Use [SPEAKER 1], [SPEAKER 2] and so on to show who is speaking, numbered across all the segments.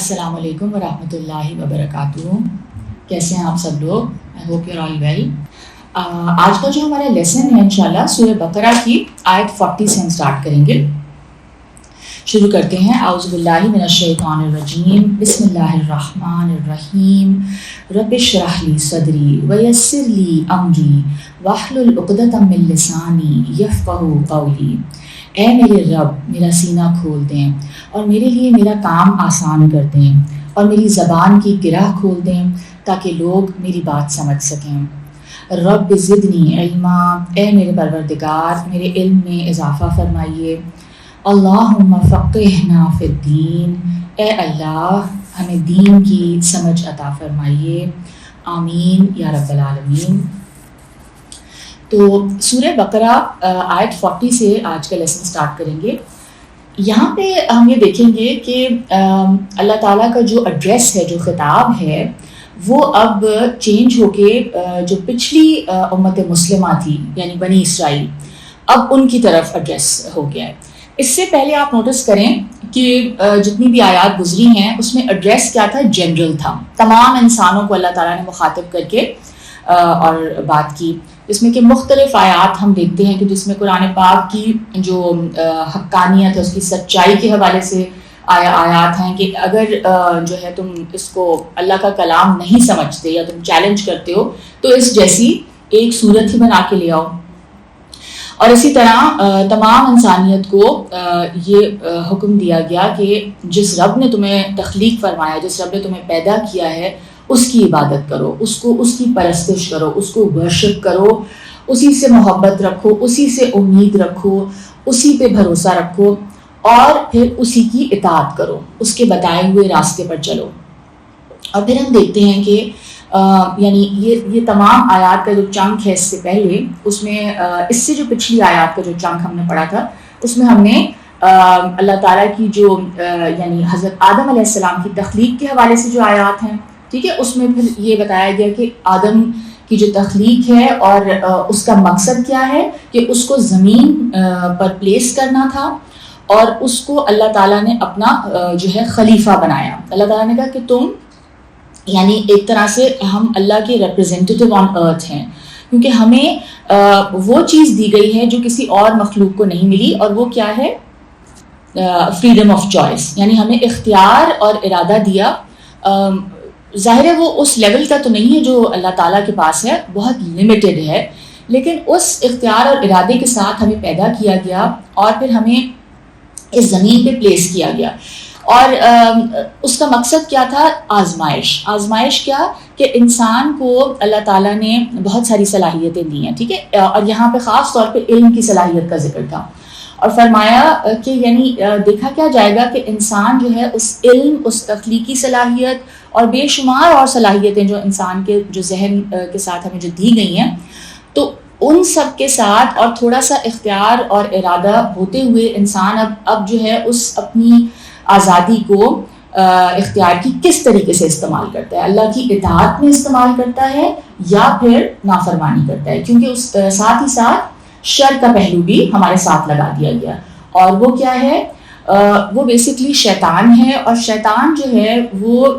[SPEAKER 1] السلام علیکم ورحمۃ اللہ وبرکاتہ. کیسے ہیں آپ سب لوگ؟ I hope you are all well. آج کا جو ہمارا لیسن ہے انشاءاللہ سورہ بقرہ کی آیت 40 سے ہم اسٹارٹ کریں گے. شروع کرتے ہیں. اعوذ باللہ من الشیطان الرجیم. بسم اللہ الرحمن الرحیم. رب اشرح لی صدری ویسر لی امری واحلل عقدۃ من لسانی یفقہوا قولی. اے میرے رب میرا سینہ کھول دیں اور میرے لیے میرا کام آسان کر دیں اور میری زبان کی گرہ کھول دیں تاکہ لوگ میری بات سمجھ سکیں. رب زدنی علما. اے میرے پروردگار میرے علم میں اضافہ فرمائیے. اللہم فقہنا فی الدین. اے اللہ ہمیں دین کی سمجھ عطا فرمائیے. آمین یا رب العالمین. تو سورہ بقرہ آیت 40 سے آج کا لیسن سٹارٹ کریں گے. یہاں پہ ہم یہ دیکھیں گے کہ اللہ تعالیٰ کا جو ایڈریس ہے، جو خطاب ہے، وہ اب چینج ہو کے جو پچھلی امت مسلمہ تھی یعنی بنی اسرائیل، اب ان کی طرف ایڈریس ہو گیا ہے. اس سے پہلے آپ نوٹس کریں کہ جتنی بھی آیات گزری ہیں اس میں ایڈریس کیا تھا؟ جنرل تھا. تمام انسانوں کو اللہ تعالیٰ نے مخاطب کر کے اور بات کی، جس میں کہ مختلف آیات ہم دیکھتے ہیں کہ جس میں قرآن پاک کی جو حقانیت ہے، اس کی سچائی کے حوالے سے آیات ہیں کہ اگر جو ہے تم اس کو اللہ کا کلام نہیں سمجھتے یا تم چیلنج کرتے ہو تو اس جیسی ایک صورت ہی بنا کے لے آؤ. اور اسی طرح تمام انسانیت کو یہ حکم دیا گیا کہ جس رب نے تمہیں تخلیق فرمایا، جس رب نے تمہیں پیدا کیا ہے، اس کی عبادت کرو، اس کی پرستش کرو، اس کو ورشپ کرو، اسی سے محبت رکھو، اسی سے امید رکھو، اسی پہ بھروسہ رکھو اور پھر اسی کی اطاعت کرو، اس کے بتائے ہوئے راستے پر چلو. اور پھر ہم دیکھتے ہیں کہ یعنی یہ تمام آیات کا جو چنک ہے اس سے پہلے، اس میں اس سے جو پچھلی آیات کا جو چنک ہم نے پڑھا تھا اس میں ہم نے اللہ تعالیٰ کی جو یعنی حضرت آدم علیہ السلام کی تخلیق کے حوالے سے جو آیات ہیں، ٹھیک ہے، اس میں پھر یہ بتایا گیا کہ آدم کی جو تخلیق ہے اور اس کا مقصد کیا ہے کہ اس کو زمین پر پلیس کرنا تھا اور اس کو اللہ تعالیٰ نے اپنا جو ہے خلیفہ بنایا. اللہ تعالیٰ نے کہا کہ تم یعنی ایک طرح سے ہم اللہ کے ریپرزینٹیو آن ارتھ ہیں، کیونکہ ہمیں وہ چیز دی گئی ہے جو کسی اور مخلوق کو نہیں ملی، اور وہ کیا ہے؟ Freedom of choice. یعنی ہمیں اختیار اور ارادہ دیا. ظاہر ہے وہ اس لیول کا تو نہیں ہے جو اللہ تعالیٰ کے پاس ہے، بہت لمیٹڈ ہے، لیکن اس اختیار اور ارادے کے ساتھ ہمیں پیدا کیا گیا اور پھر ہمیں اس زمین پہ پلیس کیا گیا. اور اس کا مقصد کیا تھا؟ آزمائش کیا کہ انسان کو اللہ تعالیٰ نے بہت ساری صلاحیتیں دی ہیں، ٹھیک ہے، اور یہاں پہ خاص طور پہ علم کی صلاحیت کا ذکر تھا. اور فرمایا کہ یعنی دیکھا کیا جائے گا کہ انسان جو ہے اس علم، اس تخلیقی صلاحیت اور بے شمار اور صلاحیتیں جو انسان کے جو ذہن کے ساتھ ہمیں جو دی گئی ہیں، تو ان سب کے ساتھ اور تھوڑا سا اختیار اور ارادہ ہوتے ہوئے انسان اب جو ہے اس اپنی آزادی کو اختیار کی کس طریقے سے استعمال کرتا ہے. اللہ کی اطاعت میں استعمال کرتا ہے یا پھر نافرمانی کرتا ہے، کیونکہ اس ساتھ ہی ساتھ شر کا پہلو بھی ہمارے ساتھ لگا دیا گیا. اور وہ کیا ہے؟ وہ بیسکلی شیطان ہے، اور شیطان جو ہے وہ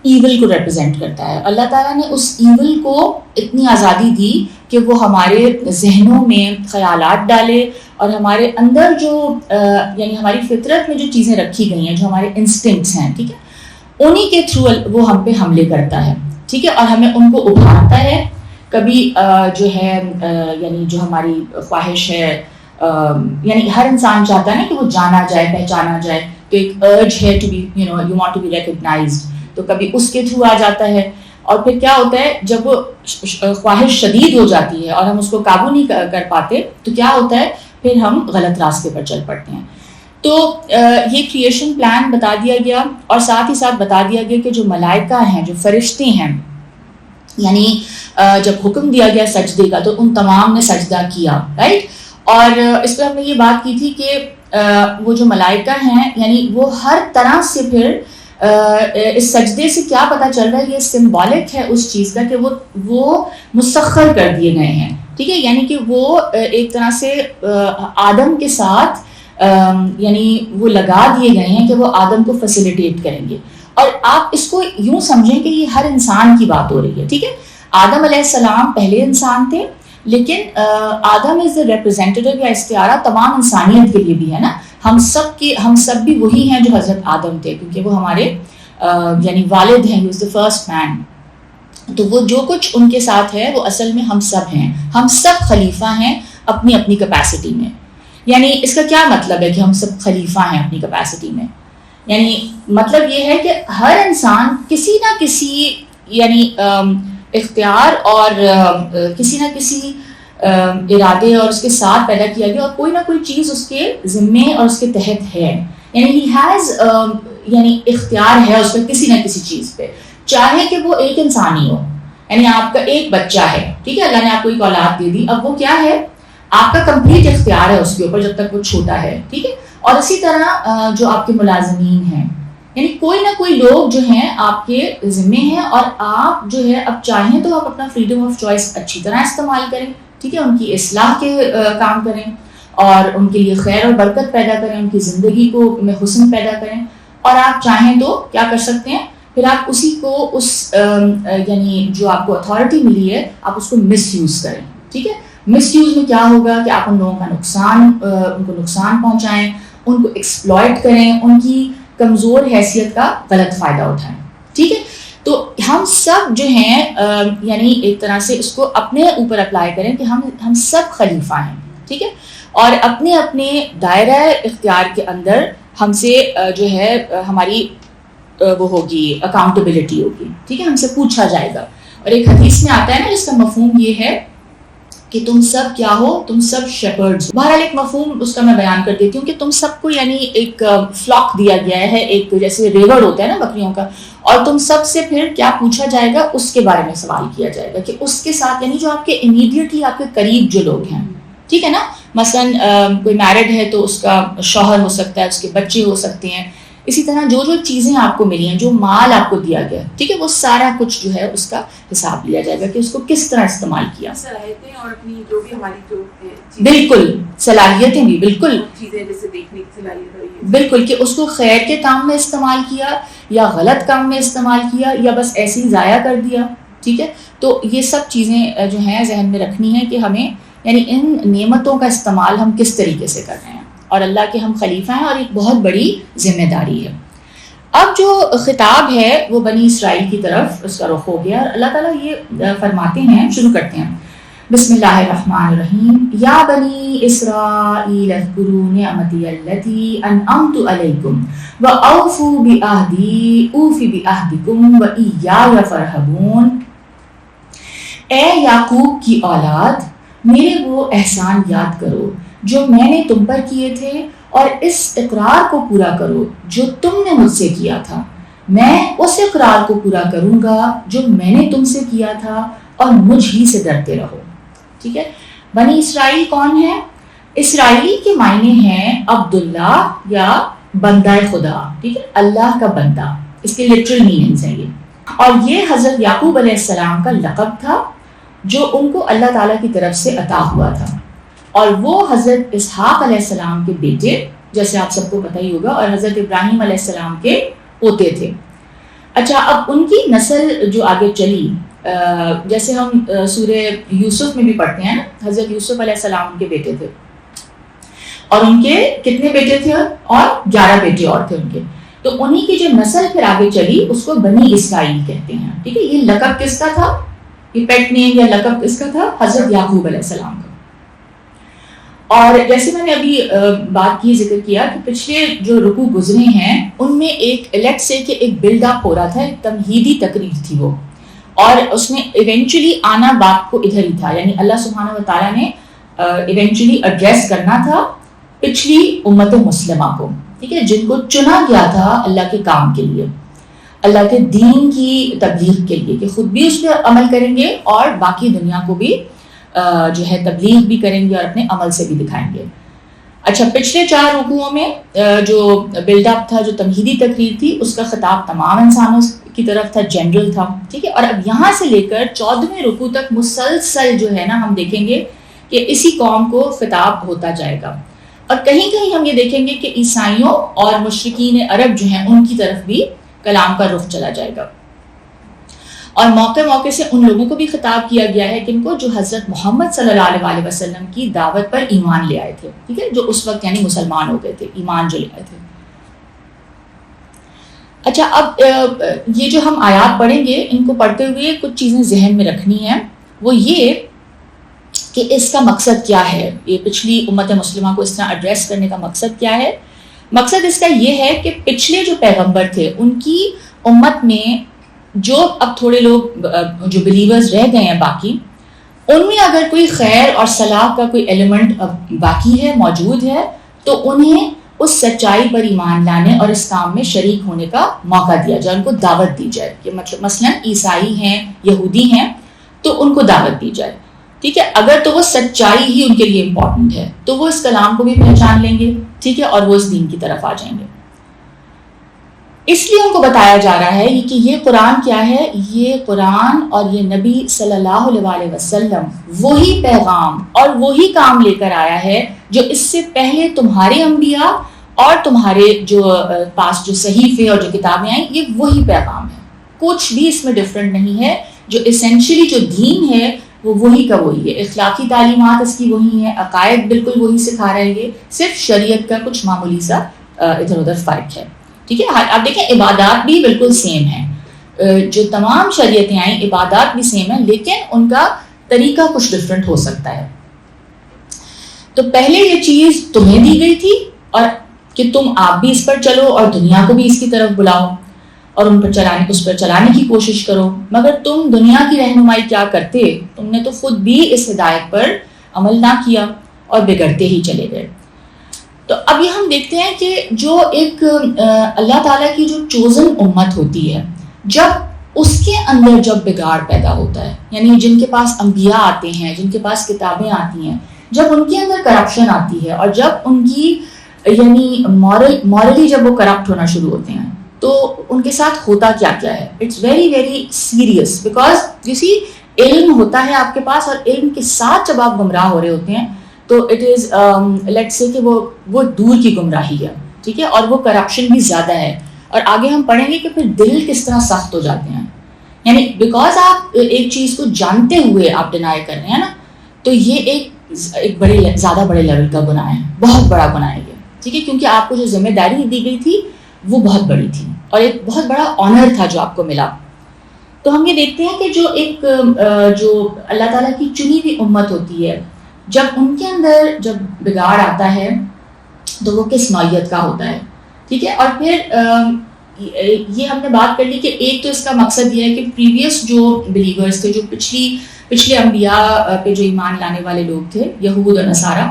[SPEAKER 1] ایول کو ریپرزینٹ کرتا ہے. اللہ تعالیٰ نے اس ایول کو اتنی آزادی دی کہ وہ ہمارے ذہنوں میں خیالات ڈالے اور ہمارے اندر جو یعنی ہماری فطرت میں جو چیزیں رکھی گئی ہیں، جو ہمارے انسٹنکٹس ہیں، ٹھیک ہے، انہی کے تھرو وہ ہم پہ حملے کرتا ہے، ٹھیک ہے، اور ہمیں ان کو ابھارتا ہے. کبھی جو ہے یعنی جو ہماری خواہش ہے، یعنی ہر انسان چاہتا ہے نا کہ وہ جانا جائے، پہچانا جائے، تو ایک ارج ہے to be you want to be recognized, تو کبھی اس کے تھرو آ جاتا ہے. اور پھر کیا ہوتا ہے جب وہ خواہش شدید ہو جاتی ہے اور ہم اس کو قابو نہیں کر پاتے تو کیا ہوتا ہے؟ پھر ہم غلط راستے پر چل پڑتے ہیں. تو یہ کریشن پلان بتا دیا گیا، اور ساتھ ہی ساتھ بتا دیا گیا کہ جو ملائکہ ہیں، جو فرشتے ہیں، یعنی جب حکم دیا گیا سجدے کا تو ان تمام نے سجدہ کیا، رائٹ. اور اس پہ ہم نے یہ بات کی تھی کہ وہ جو ملائکہ ہیں یعنی وہ ہر طرح سے پھر اس سجدے سے کیا پتہ چل رہا ہے؟ یہ سمبولک ہے اس چیز کا کہ وہ مسخر کر دیے گئے ہیں، ٹھیک ہے، یعنی کہ وہ ایک طرح سے آدم کے ساتھ یعنی وہ لگا دیے گئے ہیں کہ وہ آدم کو فیسیلیٹیٹ کریں گے. اور آپ اس کو یوں سمجھیں کہ یہ ہر انسان کی بات ہو رہی ہے, ٹھیک ہے. آدم علیہ السلام پہلے انسان تھے, لیکن آدم از اے ریپرزینٹیو یا استعارہ تمام انسانیت کے لیے بھی ہے نا. ہم سب بھی وہی ہیں جو حضرت آدم تھے, کیونکہ وہ ہمارے یعنی والد ہیں, ہی از دا فرسٹ مین. تو وہ جو کچھ ان کے ساتھ ہے وہ اصل میں ہم سب ہیں, ہم سب خلیفہ ہیں اپنی اپنی کیپیسٹی میں. یعنی اس کا کیا مطلب ہے کہ ہم سب خلیفہ ہیں اپنی کیپیسٹی میں؟ یعنی مطلب یہ ہے کہ ہر انسان کسی نہ کسی یعنی اختیار اور کسی نہ کسی ارادے اور اس کے ساتھ پیدا کیا گیا, اور کوئی نہ کوئی چیز اس کے ذمے اور اس کے تحت ہے. یعنی ہی ہیز یعنی اختیار ہے اس پہ کسی نہ کسی چیز پہ, چاہے کہ وہ ایک انسان ہی ہو. یعنی آپ کا ایک بچہ ہے, ٹھیک ہے, اللہ نے آپ کو ایک اولاد دے دی, اب وہ کیا ہے, آپ کا کمپلیٹ اختیار ہے اس کے اوپر جب تک وہ چھوٹا ہے, ٹھیک ہے. اور اسی طرح جو آپ کے ملازمین ہیں, یعنی کوئی نہ کوئی لوگ جو ہیں آپ کے ذمے ہیں, اور آپ جو ہے اب چاہیں تو آپ اپنا فریڈم آف چوائس اچھی طرح استعمال کریں, ٹھیک ہے, ان کی اصلاح کے کام کریں اور ان کے لیے خیر اور برکت پیدا کریں, ان کی زندگی کو میں حسن پیدا کریں. اور آپ چاہیں تو کیا کر سکتے ہیں, پھر آپ اسی کو اس یعنی جو آپ کو اتھارٹی ملی ہے آپ اس کو مس یوز کریں, ٹھیک ہے. مس یوز میں کیا ہوگا کہ آپ ان لوگوں کا ان کو نقصان پہنچائیں, ان کو ایکسپلائٹ کریں, ان کی کمزور حیثیت کا غلط فائدہ اٹھائیں, ٹھیک ہے. تو ہم سب جو ہیں یعنی ایک طرح سے اس کو اپنے اوپر اپلائی کریں کہ ہم سب خلیفہ ہیں, ٹھیک ہے, اور اپنے اپنے دائرہ اختیار کے اندر ہم سے جو ہے ہماری وہ ہوگی اکاؤنٹیبلٹی ہوگی, ٹھیک ہے, ہم سے پوچھا جائے گا. اور ایک حدیث میں آتا ہے نا جس کا مفہوم یہ ہے کہ تم سب کیا ہو, تم سب شیپرڈز. بہرحال ایک مفہوم اس کا میں بیان کر دیتی ہوں کہ تم سب کو یعنی ایک فلاک دیا گیا ہے, ایک جیسے ریوڑ ہوتا ہے نا بکریوں کا, اور تم سب سے پھر کیا پوچھا جائے گا, اس کے بارے میں سوال کیا جائے گا کہ اس کے ساتھ یعنی جو آپ کے امیڈیٹلی آپ کے قریب جو لوگ ہیں, ٹھیک ہے نا, مثلاً کوئی میرڈ ہے تو اس کا شوہر ہو سکتا ہے, اس کے بچے ہو سکتے ہیں. اسی طرح جو چیزیں آپ کو ملی ہیں, جو مال آپ کو دیا گیا, ٹھیک ہے, وہ سارا کچھ جو ہے اس کا حساب لیا جائے گا کہ اس کو کس طرح استعمال کیا.
[SPEAKER 2] صلاحیتیں اور اپنی جو بھی ہماری جو
[SPEAKER 1] بالکل صلاحیتیں بھی بالکل
[SPEAKER 2] چیزیں جیسے دیکھنے کی صلاحیت
[SPEAKER 1] بالکل کہ اس کو خیر کے کام میں استعمال کیا یا غلط کام میں استعمال کیا یا بس ایسے ہی ضائع کر دیا, ٹھیک ہے. تو یہ سب چیزیں جو ہیں ذہن میں رکھنی ہے کہ ہمیں یعنی ان نعمتوں کا استعمال ہم کس طریقے سے کر رہے ہیں, اور اللہ کے ہم خلیفہ ہیں اور ایک بہت بڑی ذمہ داری ہے. اب جو خطاب ہے وہ بنی اسرائیل کی طرف اس کا رخ ہو گیا, اور اللہ تعالیٰ یہ فرماتے ہیں, شروع کرتے ہیں, بسم اللہ الرحمن الرحیم, یا بنی اسرائیل اذکروا نعمتی التی انعمت علیکم واوفوا بعہدی اوف بعہدکم وایای فارہبون. اے یعقوب کی اولاد, میرے وہ احسان یاد کرو جو میں نے تم پر کیے تھے, اور اس اقرار کو پورا کرو جو تم نے مجھ سے کیا تھا. میں اس اقرار کو پورا کروں گا جو میں نے تم سے کیا تھا, اور مجھ ہی سے ڈرتے رہو, ٹھیک ہے. بنی اسرائیل کون ہے؟ اسرائیلی کے معنی ہیں عبداللہ یا بندہ خدا, ٹھیک ہے, اللہ کا بندہ, اس کے لٹرل میننگز ہیں یہ. اور یہ حضرت یعقوب علیہ السلام کا لقب تھا جو ان کو اللہ تعالیٰ کی طرف سے عطا ہوا تھا, اور وہ حضرت اسحاق علیہ السلام کے بیٹے جیسے آپ سب کو پتہ ہی ہوگا, اور حضرت ابراہیم علیہ السلام کے پوتے تھے. اچھا, اب ان کی نسل جو آگے چلی, جیسے ہم سورہ یوسف میں بھی پڑھتے ہیں, حضرت یوسف علیہ السلام ان کے بیٹے تھے, اور ان کے کتنے بیٹے تھے, اور 11 بیٹے اور تھے ان کے. تو انہی کی جو نسل پھر آگے چلی اس کو بنی اسرائیل کہتے ہیں, ٹھیک ہے. یہ لقب کس کا تھا, یہ پیٹ نیم یا لقب کس کا تھا؟ حضرت یعقوب علیہ السلام کا. اور جیسے میں نے ابھی بات کی, ذکر کیا کہ پچھلے جو رکوع گزرے ہیں ان میں ایک لیٹ سے کہ ایک بلڈ اپ ہو رہا تھا, ایک تمہیدی تقریر تھی وہ, اور اس نے ایونچولی آنا بات کو ادھر ہی تھا, یعنی اللہ سبحانہ و تعالیٰ نے ایونچولی ایڈریس کرنا تھا پچھلی امت مسلمہ کو, ٹھیک ہے, جن کو چنا گیا تھا اللہ کے کام کے لیے, اللہ کے دین کی تبلیغ کے لیے, کہ خود بھی اس پہ عمل کریں گے اور باقی دنیا کو بھی جو ہے تبلیغ بھی کریں گے اور اپنے عمل سے بھی دکھائیں گے. اچھا, پچھلے 4 رکوعوں میں جو بلڈ اپ تھا, جو تمہیدی تقریر تھی, اس کا خطاب تمام انسانوں کی طرف تھا, جنرل تھا, ٹھیک ہے. اور اب یہاں سے لے کر 14ویں رکوع تک مسلسل جو ہے نا ہم دیکھیں گے کہ اسی قوم کو خطاب ہوتا جائے گا. اور کہیں کہیں ہم یہ دیکھیں گے کہ عیسائیوں اور مشرکین عرب جو ہیں ان کی طرف بھی کلام کا رخ چلا جائے گا. اور موقع موقع سے ان لوگوں کو بھی خطاب کیا گیا ہے کن کو جو حضرت محمد صلی اللہ علیہ وسلم کی دعوت پر ایمان لے آئے تھے, ٹھیک ہے, جو اس وقت یعنی مسلمان ہو گئے تھے, ایمان جو لے آئے تھے. اچھا, اب یہ جو ہم آیات پڑھیں گے ان کو پڑھتے ہوئے کچھ چیزیں ذہن میں رکھنی ہیں. وہ یہ کہ اس کا مقصد کیا ہے, یہ پچھلی امت مسلمہ کو اس طرح ایڈریس کرنے کا مقصد کیا ہے. مقصد اس کا یہ ہے کہ پچھلے جو پیغمبر تھے ان کی امت میں جو اب تھوڑے لوگ جو بلیورز رہ گئے ہیں باقی, ان میں اگر کوئی خیر اور صلاح کا کوئی ایلیمنٹ باقی ہے, موجود ہے, تو انہیں اس سچائی پر ایمان لانے اور اس کام میں شریک ہونے کا موقع دیا جائے, ان کو دعوت دی جائے. کہ مطلب مثلا عیسائی ہیں, یہودی ہیں, تو ان کو دعوت دی جائے, ٹھیک ہے. اگر تو وہ سچائی ہی ان کے لیے امپورٹنٹ ہے تو وہ اس کلام کو بھی پہچان لیں گے, ٹھیک ہے, اور وہ اس دین کی طرف آ جائیں گے. اس لیے ان کو بتایا جا رہا ہے کہ یہ قرآن کیا ہے, یہ قرآن اور یہ نبی صلی اللہ علیہ وسلم وہی پیغام اور وہی کام لے کر آیا ہے جو اس سے پہلے تمہارے انبیاء اور تمہارے جو پاس جو صحیفے اور جو کتابیں آئیں, یہ وہی پیغام ہے. کچھ بھی اس میں ڈفرینٹ نہیں ہے. جو اسینشلی جو دین ہے وہ وہی کا وہی ہے. اخلاقی تعلیمات اس کی وہی ہیں, عقائد بالکل وہی سکھا رہے ہیں, صرف شریعت کا کچھ معمولی سا ادھر ادھر فرق ہے, ٹھیک ہے. آپ دیکھیں عبادات بھی بالکل سیم ہیں, جو تمام شریعتیں آئیں عبادات بھی سیم ہیں, لیکن ان کا طریقہ کچھ ڈفرینٹ ہو سکتا ہے. تو پہلے یہ چیز تمہیں دی گئی تھی اور کہ تم آپ بھی اس پر چلو اور دنیا کو بھی اس کی طرف بلاؤ اور اس پر چلانے کی کوشش کرو. مگر تم دنیا کی رہنمائی کیا کرتے, تم نے تو خود بھی اس ہدایت پر عمل نہ کیا اور بگڑتے ہی چلے گئے. تو اب یہ ہم دیکھتے ہیں کہ جو ایک اللہ تعالیٰ کی جو چوزن امت ہوتی ہے, جب اس کے اندر جب بگاڑ پیدا ہوتا ہے, یعنی جن کے پاس انبیاء آتے ہیں, جن کے پاس کتابیں آتی ہیں, جب ان کے اندر کرپشن آتی ہے اور جب ان کی یعنی مورلی جب وہ کرپٹ ہونا شروع ہوتے ہیں, تو ان کے ساتھ ہوتا کیا کیا ہے. It's very very serious, because you see علم ہوتا ہے آپ کے پاس, اور علم کے ساتھ جب آپ گمراہ ہو رہے ہوتے ہیں تو اٹ از لیٹس سے کہ وہ دور کی گمراہی ہے, ٹھیک ہے, اور وہ کرپشن بھی زیادہ ہے. اور آگے ہم پڑھیں گے کہ پھر دل کس طرح سخت ہو جاتے ہیں, یعنی بیکاز آپ ایک چیز کو جانتے ہوئے آپ ڈینائی کر رہے ہیں نا, تو یہ ایک زیادہ بڑے لیول کا گناہ ہے, بہت بڑا گناہ ہے, ٹھیک ہے, کیونکہ آپ کو جو ذمہ داری دی گئی تھی وہ بہت بڑی تھی اور ایک بہت بڑا آنر تھا جو آپ کو ملا. تو ہم یہ دیکھتے ہیں کہ جو اللہ تعالیٰ کی چنی ہوئی امت ہوتی ہے, جب ان کے اندر جب بگاڑ آتا ہے تو وہ کس نوعیت کا ہوتا ہے, ٹھیک ہے. اور پھر یہ ہم نے بات کر لی کہ ایک تو اس کا مقصد یہ ہے کہ پریویس جو بلیورز تھے, جو پچھلے انبیاء پہ جو ایمان لانے والے لوگ تھے, یہود اور نصارہ,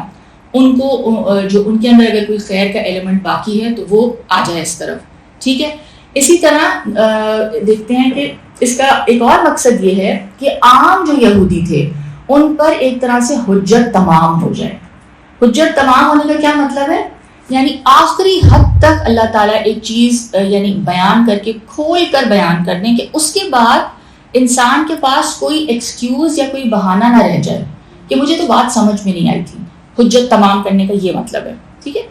[SPEAKER 1] ان کو جو ان کے اندر اگر کوئی خیر کا ایلیمنٹ باقی ہے تو وہ آ جائے اس طرف, ٹھیک ہے. اسی طرح دیکھتے ہیں کہ اس کا ایک اور مقصد یہ ہے کہ عام جو یہودی تھے ان پر ایک طرح سے حجت تمام ہو جائے. حجت تمام ہونے کا کیا مطلب ہے, یعنی آخری حد تک اللہ تعالیٰ ایک چیز یعنی بیان کر کے کھول کر بیان کر دیں کہ اس کے بعد انسان کے پاس کوئی ایکسکیوز یا کوئی بہانہ نہ رہ جائے کہ مجھے تو بات سمجھ میں نہیں آئی تھی. حجت تمام کرنے کا یہ مطلب ہے, ٹھیک ہے.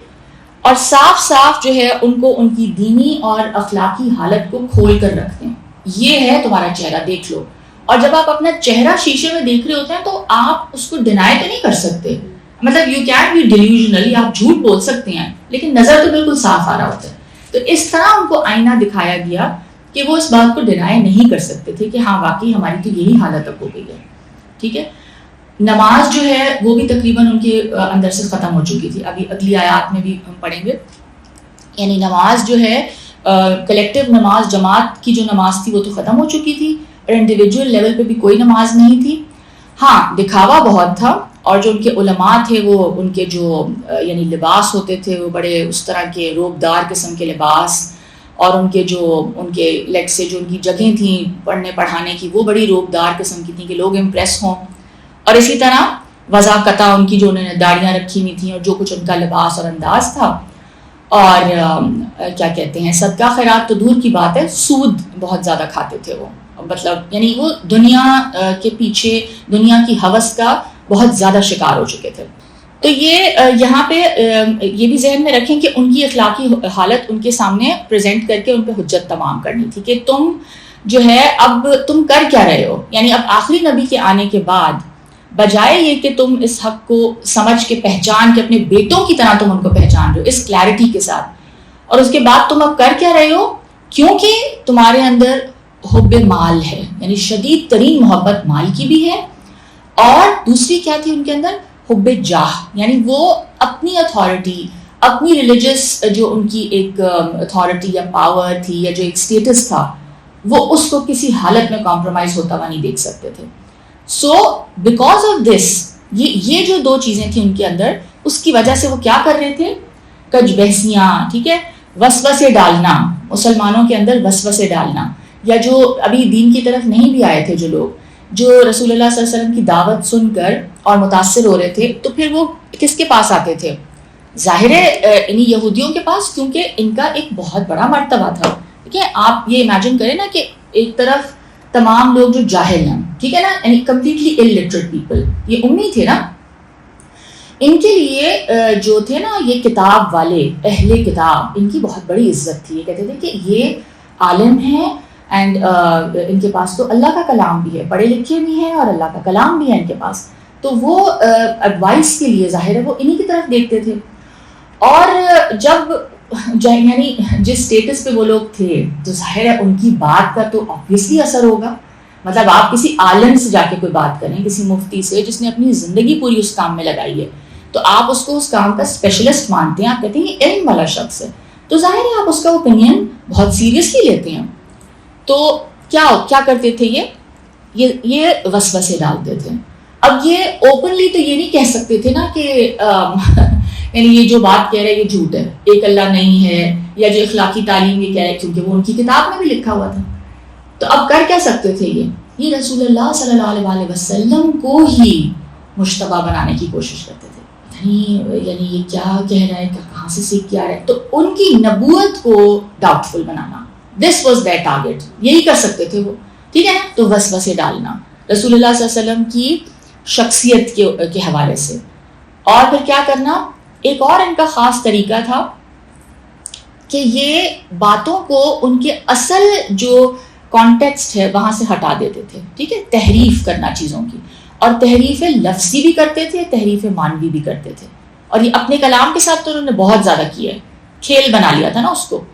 [SPEAKER 1] اور صاف صاف جو ہے ان کو ان کی دینی اور اخلاقی حالت کو کھول کر رکھتے ہیں. یہ ہے تمہارا چہرہ, دیکھ لو. اور جب آپ اپنا چہرہ شیشے میں دیکھ رہے ہوتے ہیں تو آپ اس کو ڈینائی تو نہیں کر سکتے, مطلب یو کین بی ڈیلیوژنل, آپ جھوٹ بول سکتے ہیں لیکن نظر تو بالکل صاف آ رہا ہوتا ہے. تو اس طرح ان کو آئینہ دکھایا گیا کہ وہ اس بات کو ڈینائی نہیں کر سکتے تھے کہ ہاں واقعی ہماری تو یہی حالت اب ہو گئی ہے, ٹھیک ہے. نماز جو ہے وہ بھی تقریباً ان کے اندر سے ختم ہو چکی تھی. ابھی اگلی آیات میں بھی ہم پڑھیں گے. یعنی نماز جو ہے کلیکٹیو نماز, جماعت کی جو نماز تھی وہ تو ختم ہو چکی تھی, اور انڈیویجول لیول پہ بھی کوئی نماز نہیں تھی. ہاں دکھاوا بہت تھا, اور جو ان کے علماء تھے وہ ان کے جو یعنی لباس ہوتے تھے وہ بڑے اس طرح کے روبدار قسم کے لباس, اور ان کے لیگ سے جو ان کی جگہیں تھیں پڑھنے پڑھانے کی وہ بڑی روبدار قسم کی تھیں کہ لوگ امپریس ہوں. اور اسی طرح وضاقتہ ان کی جو انہوں نے داڑیاں رکھی ہوئی تھیں اور جو کچھ ان کا لباس اور انداز تھا. اور کیا کہتے ہیں, صدقہ خیرات تو دور کی بات ہے, سود بہت زیادہ کھاتے تھے وہ, مطلب یعنی وہ دنیا کے پیچھے دنیا کی ہوس کا بہت زیادہ شکار ہو چکے تھے. تو یہ یہاں پہ یہ بھی ذہن میں رکھیں کہ ان کی اخلاقی حالت ان کے سامنے پریزنٹ کر کے ان پہ حجت تمام کرنی تھی کہ تم جو ہے اب تم کر کیا رہے ہو. یعنی اب آخری نبی کے آنے کے بعد بجائے یہ کہ تم اس حق کو سمجھ کے پہچان کے اپنے بیٹوں کی طرح تم ان کو پہچان رہے ہو اس کلیئرٹی کے ساتھ, اور اس کے بعد تم اب کر کیا رہے ہو, کیونکہ تمہارے اندر حب مال ہے, یعنی شدید ترین محبت مال کی بھی ہے, اور دوسری کیا تھی ان کے اندر, حب جاہ, یعنی وہ اپنی اتھارٹی, اپنی ریلیجس جو ان کی ایک اتھارٹی یا پاور تھی یا جو ایک اسٹیٹس تھا, وہ اس کو کسی حالت میں کمپرومائز ہوتا ہوا نہیں دیکھ سکتے تھے. سو بیکاز آف دس, یہ جو دو چیزیں تھیں ان کے اندر, اس کی وجہ سے وہ کیا کر رہے تھے, کج بحثیاں, ٹھیک ہے, وسوسے ڈالنا, مسلمانوں کے اندر وسوسے ڈالنا, یا جو ابھی دین کی طرف نہیں بھی آئے تھے جو لوگ, جو رسول اللہ صلی اللہ علیہ وسلم کی دعوت سن کر اور متاثر ہو رہے تھے, تو پھر وہ کس کے پاس آتے تھے, ظاہر ہے انہیں یہودیوں کے پاس, کیونکہ ان کا ایک بہت بڑا مرتبہ تھا. ٹھیک ہے, آپ یہ امیجن کریں نا کہ ایک طرف تمام لوگ جو جاہل ہیں, ٹھیک ہے نا, یعنی کمپلیٹلی illiterate پیپل, یہ امی تھے نا, ان کے لیے جو تھے نا یہ کتاب والے, اہل کتاب, ان کی بہت بڑی عزت تھی. یہ کہتے تھے کہ یہ عالم ہیں اینڈ ان کے پاس تو اللہ کا کلام بھی ہے, پڑھے لکھے بھی ہیں اور اللہ کا کلام بھی ہے ان کے پاس, تو وہ ایڈوائس کے لیے ظاہر ہے وہ انہی کی طرف دیکھتے تھے. اور جب یعنی جس اسٹیٹس پہ وہ لوگ تھے, تو ظاہر ہے ان کی بات کا تو آبویسلی اثر ہوگا. مطلب آپ کسی عالم سے جا کے کوئی بات کریں, کسی مفتی سے جس نے اپنی زندگی پوری اس کام میں لگائی ہے, تو آپ اس کو اس کام کا اسپیشلسٹ مانتے ہیں, آپ کہتے ہیں یہ علم والا شخص ہے, تو ظاہر ہے آپ اس کا اوپینین بہت سیریسلی لیتے ہیں. تو کیا کرتے تھے یہ وسوسے ڈالتے تھے. اب یہ اوپنلی تو یہ نہیں کہہ سکتے تھے نا کہ یعنی یہ جو بات کہہ رہے ہیں یہ جھوٹ ہے, ایک اللہ نہیں ہے, یا جو اخلاقی تعلیم یہ کہہ رہے ہیں, کیونکہ وہ ان کی کتاب میں بھی لکھا ہوا تھا. تو اب کر کیا سکتے تھے, یہ رسول اللہ صلی اللہ علیہ وسلم کو ہی مشتبہ بنانے کی کوشش کرتے تھے. یعنی یہ کیا کہہ رہا ہے, کہاں سے سیکھ کے آ رہا ہے, تو ان کی نبوت کو ڈاؤٹ فل بنانا, دس واز دیئر ٹارگیٹ, یہی کر سکتے تھے وہ. ٹھیک ہے نا, تو وسوسے ڈالنا رسول اللہ صلی اللہ علیہ وسلم کی شخصیت کے حوالے سے. اور پھر کیا کرنا, ایک اور ان کا خاص طریقہ تھا کہ یہ باتوں کو ان کے اصل جو کانٹیکسٹ ہے وہاں سے ہٹا دیتے تھے. ٹھیک ہے, تحریف کرنا چیزوں کی, اور تحریف لفظی بھی کرتے تھے, تحریف معنوی بھی کرتے تھے. اور یہ اپنے کلام کے ساتھ تو انہوں نے بہت زیادہ کیا ہے, کھیل بنا لیا تھا نا اس کو.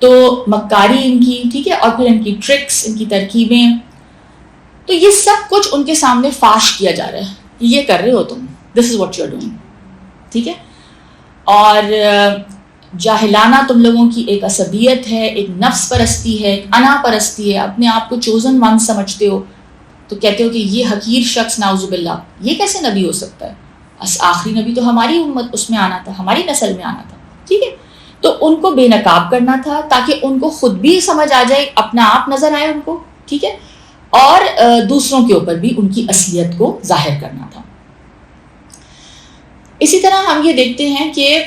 [SPEAKER 1] تو مکاری ان کی, ٹھیک ہے, اور پھر ان کی ٹرکس, ان کی ترکیبیں, تو یہ سب کچھ ان کے سامنے فاش کیا جا رہا ہے, یہ کر رہے ہو تم, this is what you are doing. ٹھیک ہے, اور جاہلانہ تم لوگوں کی ایک عصبیت ہے, ایک نفس پرستی ہے, ایک انا پرستی ہے, اپنے آپ کو چوزن ون سمجھتے ہو, تو کہتے ہو کہ یہ حقیر شخص نعوذ باللہ یہ کیسے نبی ہو سکتا ہے, آخری نبی تو ہماری امت اس میں آنا تھا, ہماری نسل میں آنا تھا. ٹھیک ہے, تو ان کو بے نقاب کرنا تھا تاکہ ان کو خود بھی سمجھ آ جائے, اپنا آپ نظر آئے ان کو. ٹھیک ہے, اور دوسروں کے اوپر بھی ان کی اصلیت کو ظاہر کرنا تھا. اسی طرح ہم یہ دیکھتے ہیں کہ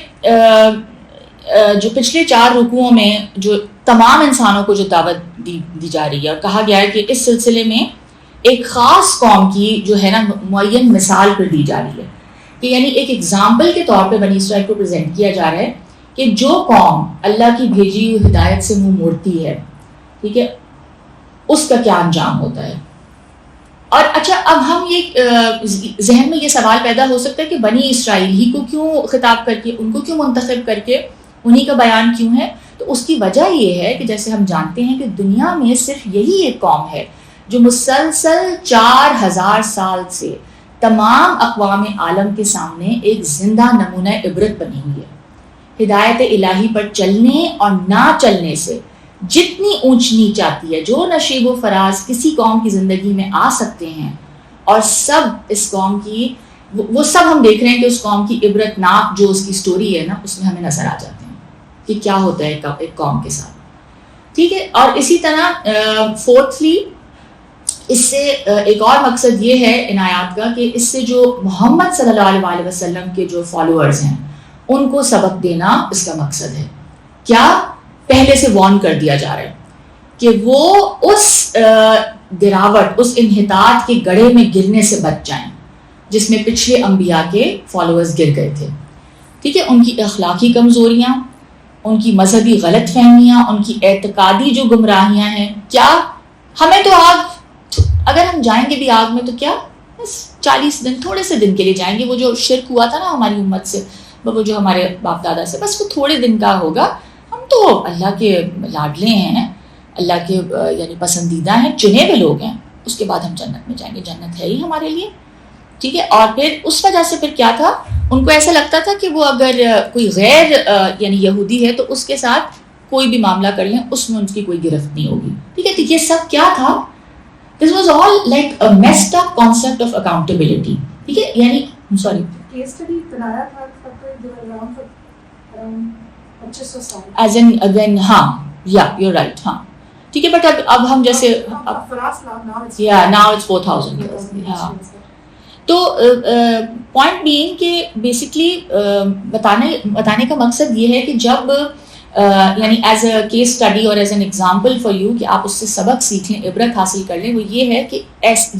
[SPEAKER 1] جو پچھلے 4 رکوعوں میں جو تمام انسانوں کو جو دعوت دی جا رہی ہے, اور کہا گیا ہے کہ اس سلسلے میں ایک خاص قوم کی جو ہے نا معین مثال پر دی جا رہی ہے, کہ یعنی ایک ایگزامپل کے طور پہ بنی اسرائیل کو پریزنٹ کیا جا رہا ہے کہ جو قوم اللہ کی بھیجی ہوئی ہدایت سے منہ موڑتی ہے, ٹھیک ہے, اس کا کیا انجام ہوتا ہے. اور اچھا, اب ہم یہ ذہن میں یہ سوال پیدا ہو سکتا ہے کہ بنی اسرائیل ہی کو کیوں خطاب کر کے, ان کو کیوں منتخب کر کے انہی کا بیان کیوں ہے. تو اس کی وجہ یہ ہے کہ جیسے ہم جانتے ہیں کہ دنیا میں صرف یہی ایک قوم ہے جو مسلسل 4000 سال سے تمام اقوام عالم کے سامنے ایک زندہ نمونہ عبرت بنی ہوئی ہے. ہدایت الہی پر چلنے اور نہ چلنے سے جتنی اونچ نیچ آتی ہے, جو نشیب و فراز کسی قوم کی زندگی میں آ سکتے ہیں, اور سب اس قوم کی وہ سب ہم دیکھ رہے ہیں کہ اس قوم کی عبرت ناک جو اس کی سٹوری ہے نا, اس میں ہمیں نظر آ جاتے ہیں کہ کیا ہوتا ہے ایک قوم کے ساتھ. ٹھیک ہے, اور اسی طرح فورتھلی اس سے ایک اور مقصد یہ ہے ان آیات کا کہ اس سے جو محمد صلی اللہ علیہ وسلم کے جو فالوورز ہیں ان کو سبق دینا اس کا مقصد ہے. کیا پہلے سے وارن کر دیا جا رہا ہے کہ وہ اس گراوٹ, اس انحطاط کے گڑھے میں گرنے سے بچ جائیں, جس میں پچھلے انبیاء کے فالوورز گر گئے تھے. ٹھیک ہے, ان کی اخلاقی کمزوریاں, ان کی مذہبی غلط فہمیاں, ان کی اعتقادی جو گمراہیاں ہیں. کیا ہمیں تو آگ, اگر ہم جائیں گے بھی آگ میں تو کیا بس 40 دن, تھوڑے سے دن کے لیے جائیں گے. وہ جو شرک ہوا تھا نا ہماری امت سے, وہ جو ہمارے باپ دادا سے, بس وہ تھوڑے دن کا ہوگا. ہم تو اللہ کے لاڈلے ہیں, اللہ کے یعنی پسندیدہ ہیں, چنے ہوئے لوگ ہیں. اس کے بعد ہم جنت میں جائیں گے, جنت ہے ہی ہمارے لیے. ٹھیک ہے. اور پھر اس وجہ سے پھر کیا تھا, ان کو ایسا لگتا تھا کہ وہ اگر کوئی غیر یعنی یہودی ہے تو اس کے ساتھ کوئی بھی معاملہ کر لیں, اس میں ان کی کوئی گرفت نہیں ہوگی. ٹھیک ہے. تو یہ سب کیا تھا, this was all like a messed up concept of accountability. ٹھیک ہے. یعنی سوری
[SPEAKER 3] کیس اسٹڈی بنایا تھا
[SPEAKER 1] ایز این اگین, ہاں یا یو رائٹ, ہاں ٹھیک ہے. بٹ اب ہم جیسے ناؤ اٹس 4000. ہاں. تو پوائنٹ بینگ کہ بیسکلی بتانے کا مقصد یہ ہے کہ جب یعنی ایز اے کیس اسٹڈی اور as an example for you کہ آپ اس سے سبق سیکھ لیں, عبرت حاصل کر لیں, وہ یہ ہے کہ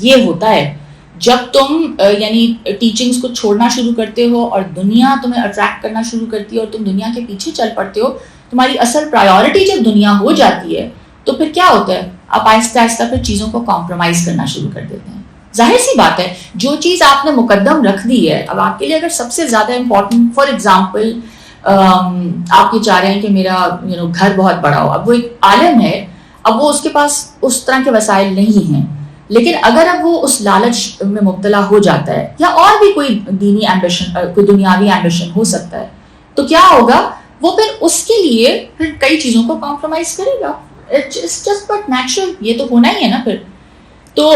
[SPEAKER 1] یہ ہوتا ہے جب تم یعنی ٹیچنگس کو چھوڑنا شروع کرتے ہو اور دنیا تمہیں اٹریکٹ کرنا شروع کرتی ہے اور تم دنیا کے پیچھے چل پڑتے ہو, تمہاری اصل پرائیورٹی جب دنیا ہو جاتی ہے تو پھر کیا ہوتا ہے, آپ آہستہ آہستہ پھر چیزوں کو کمپرومائز کرنا شروع کر دیتے ہیں. ظاہر سی بات ہے, جو چیز آپ نے مقدم رکھ دی ہے, اب آپ کے لیے اگر سب سے زیادہ امپورٹنٹ, فار ایگزامپل آپ یہ چاہ رہے ہیں کہ میرا گھر بہت بڑا ہو, اب وہ ایک عالم ہے, اب وہ اس کے پاس اس طرح کے وسائل نہیں ہیں, لیکن اگر اب وہ اس لالچ میں مبتلا ہو جاتا ہے یا اور بھی کوئی دینی ایمبیشن, کوئی دنیاوی ایمبیشن ہو سکتا ہے, تو کیا ہوگا, وہ پھر اس کے لیے پھر کئی چیزوں کو کمپرومائز کرے گا. اٹس جسٹ بٹ نیچرل, یہ تو ہونا ہی ہے نا پھر. تو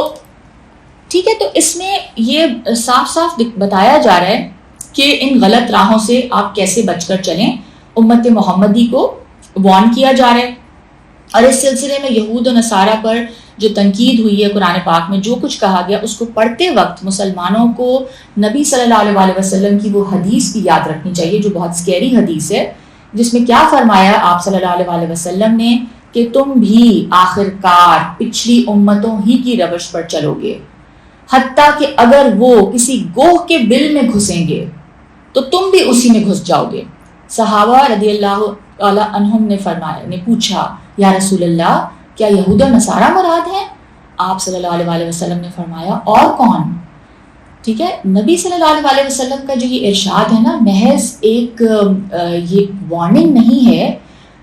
[SPEAKER 1] ٹھیک ہے. تو اس میں یہ صاف صاف بتایا جا رہا ہے کہ ان غلط راہوں سے آپ کیسے بچ کر چلیں. امت محمدی کو وارن کیا جا رہا ہے, اور اس سلسلے میں یہود و نصارہ پر جو تنقید ہوئی ہے قرآن پاک میں, جو کچھ کہا گیا, اس کو پڑھتے وقت مسلمانوں کو نبی صلی اللہ علیہ وسلم کی وہ حدیث بھی یاد رکھنی چاہیے جو بہت اسکیری حدیث ہے, جس میں کیا فرمایا آپ صلی اللہ علیہ وسلم نے کہ تم بھی آخر کار پچھلی امتوں ہی کی روش پر چلو گے, حتیٰ کہ اگر وہ کسی گوہ کے بل میں گھسیں گے تو تم بھی اسی میں گھس جاؤ گے. صحابہ رضی اللہ تعالیٰ عنہم نے پوچھا, یا رسول اللہ کیا یہود و نصارہ مراد ہیں؟ آپ صلی اللہ علیہ وسلم نے فرمایا, اور کون؟ ٹھیک ہے. نبی صلی اللہ علیہ وسلم کا جو یہ ارشاد ہے نا, محض ایک یہ وارننگ نہیں ہے,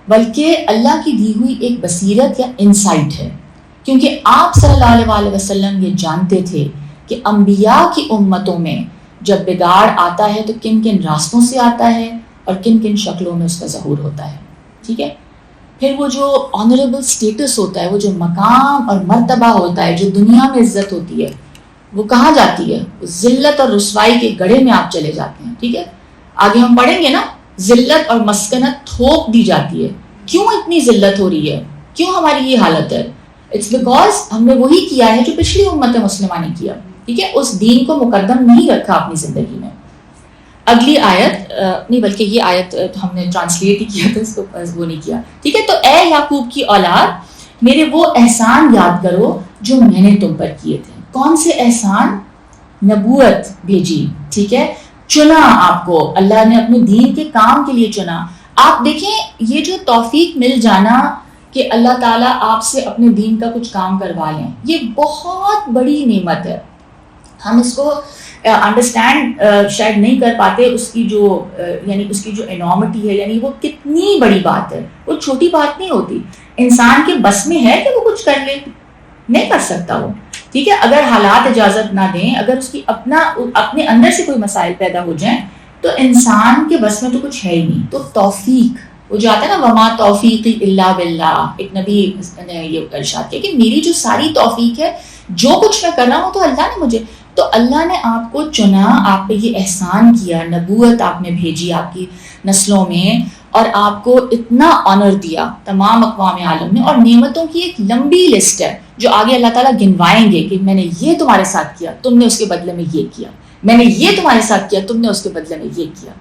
[SPEAKER 1] بلکہ اللہ کی دی ہوئی ایک بصیرت یا انسائٹ ہے, کیونکہ آپ صلی اللہ علیہ وسلم یہ جانتے تھے کہ انبیاء کی امتوں میں جب بگاڑ آتا ہے تو کن کن راستوں سے آتا ہے اور کن کن شکلوں میں اس کا ظہور ہوتا ہے. ٹھیک ہے. پھر وہ جو آنریبل سٹیٹس ہوتا ہے, وہ جو مقام اور مرتبہ ہوتا ہے, جو دنیا میں عزت ہوتی ہے, وہ کہاں جاتی ہے؟ ذلت اور رسوائی کے گڑھے میں آپ چلے جاتے ہیں. ٹھیک ہے. آگے ہم پڑھیں گے نا, ذلت اور مسکنت تھوپ دی جاتی ہے. کیوں اتنی ذلت ہو رہی ہے, کیوں ہماری یہ حالت ہے؟ اٹس بیکاز ہم نے وہی کیا ہے جو پچھلی امت مسلمہ نے کیا. ٹھیک ہے. اس دین کو مقدم نہیں رکھا اپنی زندگی میں. اگلی آیت نہیں, بلکہ یہ آیت ہم نے ٹرانسلیٹ ہی کیا تھا, اس کو وہ نہیں کیا. ٹھیک ہے. تو اے یعقوب کی اولاد, میرے وہ احسان یاد کرو جو میں نے تم پر کیے تھے. کون سے احسان؟ نبوت بھیجی. ٹھیک ہے. چنا آپ کو, اللہ نے اپنے دین کے کام کے لیے چنا. آپ دیکھیں یہ جو توفیق مل جانا کہ اللہ تعالیٰ آپ سے اپنے دین کا کچھ کام کروا لیں, یہ بہت بڑی نعمت ہے. ہم اس کو انڈرسٹینڈ شاید نہیں کر پاتے, اس کی جو انارمٹی ہے, یعنی وہ کتنی بڑی بات ہے. وہ چھوٹی بات نہیں ہوتی. انسان کے بس میں ہے کہ وہ کچھ کر لے, نہیں کر سکتا وہ. ٹھیک ہے. اگر حالات اجازت نہ دیں, اگر اس کی اپنے اندر سے کوئی مسائل پیدا ہو جائیں, تو انسان کے بس میں تو کچھ ہے ہی نہیں. تو توفیق, وہ جو آتا ہے نا, وما توفیقی الا باللہ, ایک نبی نے یہ ارشاد کیا کہ میری جو ساری توفیق ہے, جو کچھ میں کر رہا ہوں تو اللہ نے مجھے, تو اللہ نے آپ کو چنا, آپ پہ یہ احسان کیا, نبوت آپ نے بھیجی آپ کی نسلوں میں, اور آپ کو اتنا آنر دیا تمام اقوام عالم میں, اور نعمتوں کی ایک لمبی لسٹ ہے جو آگے اللہ تعالیٰ گنوائیں گے کہ میں نے یہ تمہارے ساتھ کیا, تم نے اس کے بدلے میں یہ کیا, میں نے یہ تمہارے ساتھ کیا, تم نے اس کے بدلے میں یہ کیا,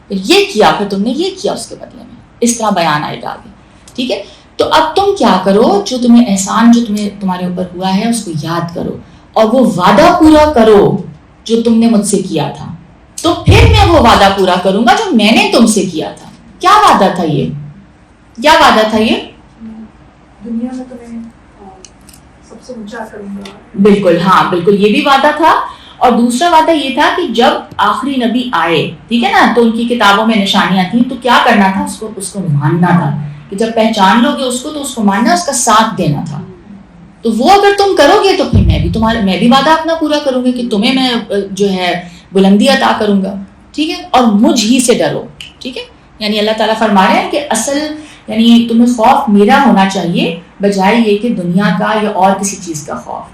[SPEAKER 1] پھر یہ کیا, پھر تم نے یہ کیا اس کے بدلے میں. اس طرح بیان آئے گا آگے. ٹھیک ہے. تو اب تم کیا کرو, جو تمہیں احسان جو تمہارے اوپر ہوا ہے اس کو یاد کرو, اور وہ وعدہ پورا کرو جو تم نے مجھ سے کیا تھا, تو پھر میں وہ وعدہ پورا کروں گا جو میں نے تم سے کیا تھا. کیا وعدہ تھا یہ؟ کیا وعدہ تھا یہ؟
[SPEAKER 2] دنیا میں تمہیں سب سے اونچا کروں گا.
[SPEAKER 1] بالکل, ہاں بالکل, یہ بھی وعدہ تھا. اور دوسرا وعدہ یہ تھا کہ جب آخری نبی آئے, ٹھیک ہے نا, تو ان کی کتابوں میں نشانیاں تھیں, تو کیا کرنا تھا, اس کو ماننا تھا, کہ جب پہچان لو گے اس کو تو اس کو ماننا, اس کا ساتھ دینا تھا. تو وہ اگر تم کرو گے تو پھر میں بھی وعدہ اپنا پورا کروں گی کہ تمہیں میں جو ہے بلندی عطا کروں گا, ٹھیک ہے, اور مجھ ہی سے ڈرو, ٹھیک ہے. یعنی اللہ تعالیٰ فرما رہے ہیں کہ اصل یعنی تمہیں خوف میرا ہونا چاہیے بجائے یہ کہ دنیا کا یا اور کسی چیز کا خوف.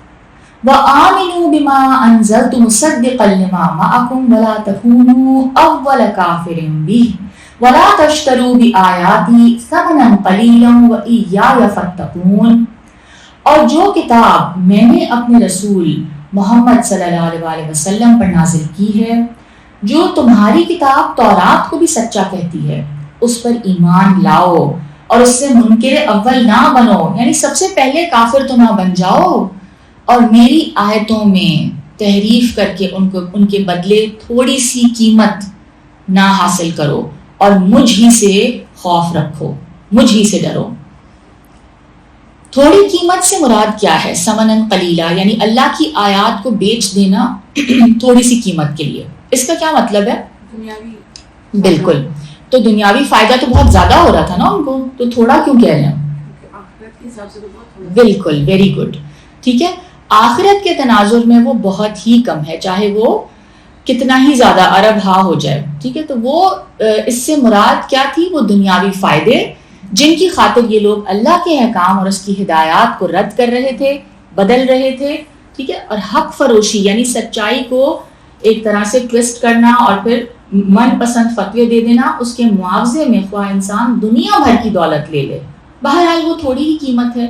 [SPEAKER 1] وَآمِنُوا بِمَا أَنزَلْتُ مُصَدِّقًا لِمَا مَعَكُمْ وَلَا تَكُونُوا أَوَّلَ كَافِرٍ بِهِ وَلَا تَشْتَرُوا بِآيَاتِي ثَمَنًا قَلِيلًا وَإِيَّايَ فَاتَّقُونِ. اور جو کتاب میں نے اپنے رسول محمد صلی اللہ علیہ وسلم پر نازل کی ہے, جو تمہاری کتاب تورات کو بھی سچا کہتی ہے, اس پر ایمان لاؤ اور اس سے منکر اول نہ بنو, یعنی سب سے پہلے کافر تو نہ بن جاؤ, اور میری آیتوں میں تحریف کر کے ان کے بدلے تھوڑی سی قیمت نہ حاصل کرو, اور مجھ ہی سے خوف رکھو, مجھ ہی سے ڈرو. تھوڑی قیمت سے مراد کیا ہے؟ سمنن قلیلا, یعنی اللہ کی آیات کو بیچ دینا تھوڑی سی قیمت کے لیے. اس کا کیا مطلب ہے؟
[SPEAKER 2] دنیاوی.
[SPEAKER 1] بالکل, تو دنیاوی فائدہ تو بہت زیادہ ہو رہا تھا نا ان کو, تو تھوڑا کیوں کہہ رہے ہیں؟
[SPEAKER 2] آخرت کے حساب سے تو بہت.
[SPEAKER 1] بالکل, ویری گڈ, ٹھیک ہے. آخرت کے تناظر میں وہ بہت ہی کم ہے, چاہے وہ کتنا ہی زیادہ ارب ہا ہو جائے, ٹھیک ہے. تو وہ اس سے مراد کیا تھی؟ وہ دنیاوی فائدے جن کی خاطر یہ لوگ اللہ کے احکام اور اس کی ہدایات کو رد کر رہے تھے, بدل رہے تھے, ٹھیک ہے. اور حق فروشی یعنی سچائی کو ایک طرح سے ٹویسٹ کرنا اور پھر من پسند فتوے دے دینا, اس کے معاوضے میں خواہ انسان دنیا بھر کی دولت لے لے, بہرحال وہ تھوڑی ہی قیمت ہے,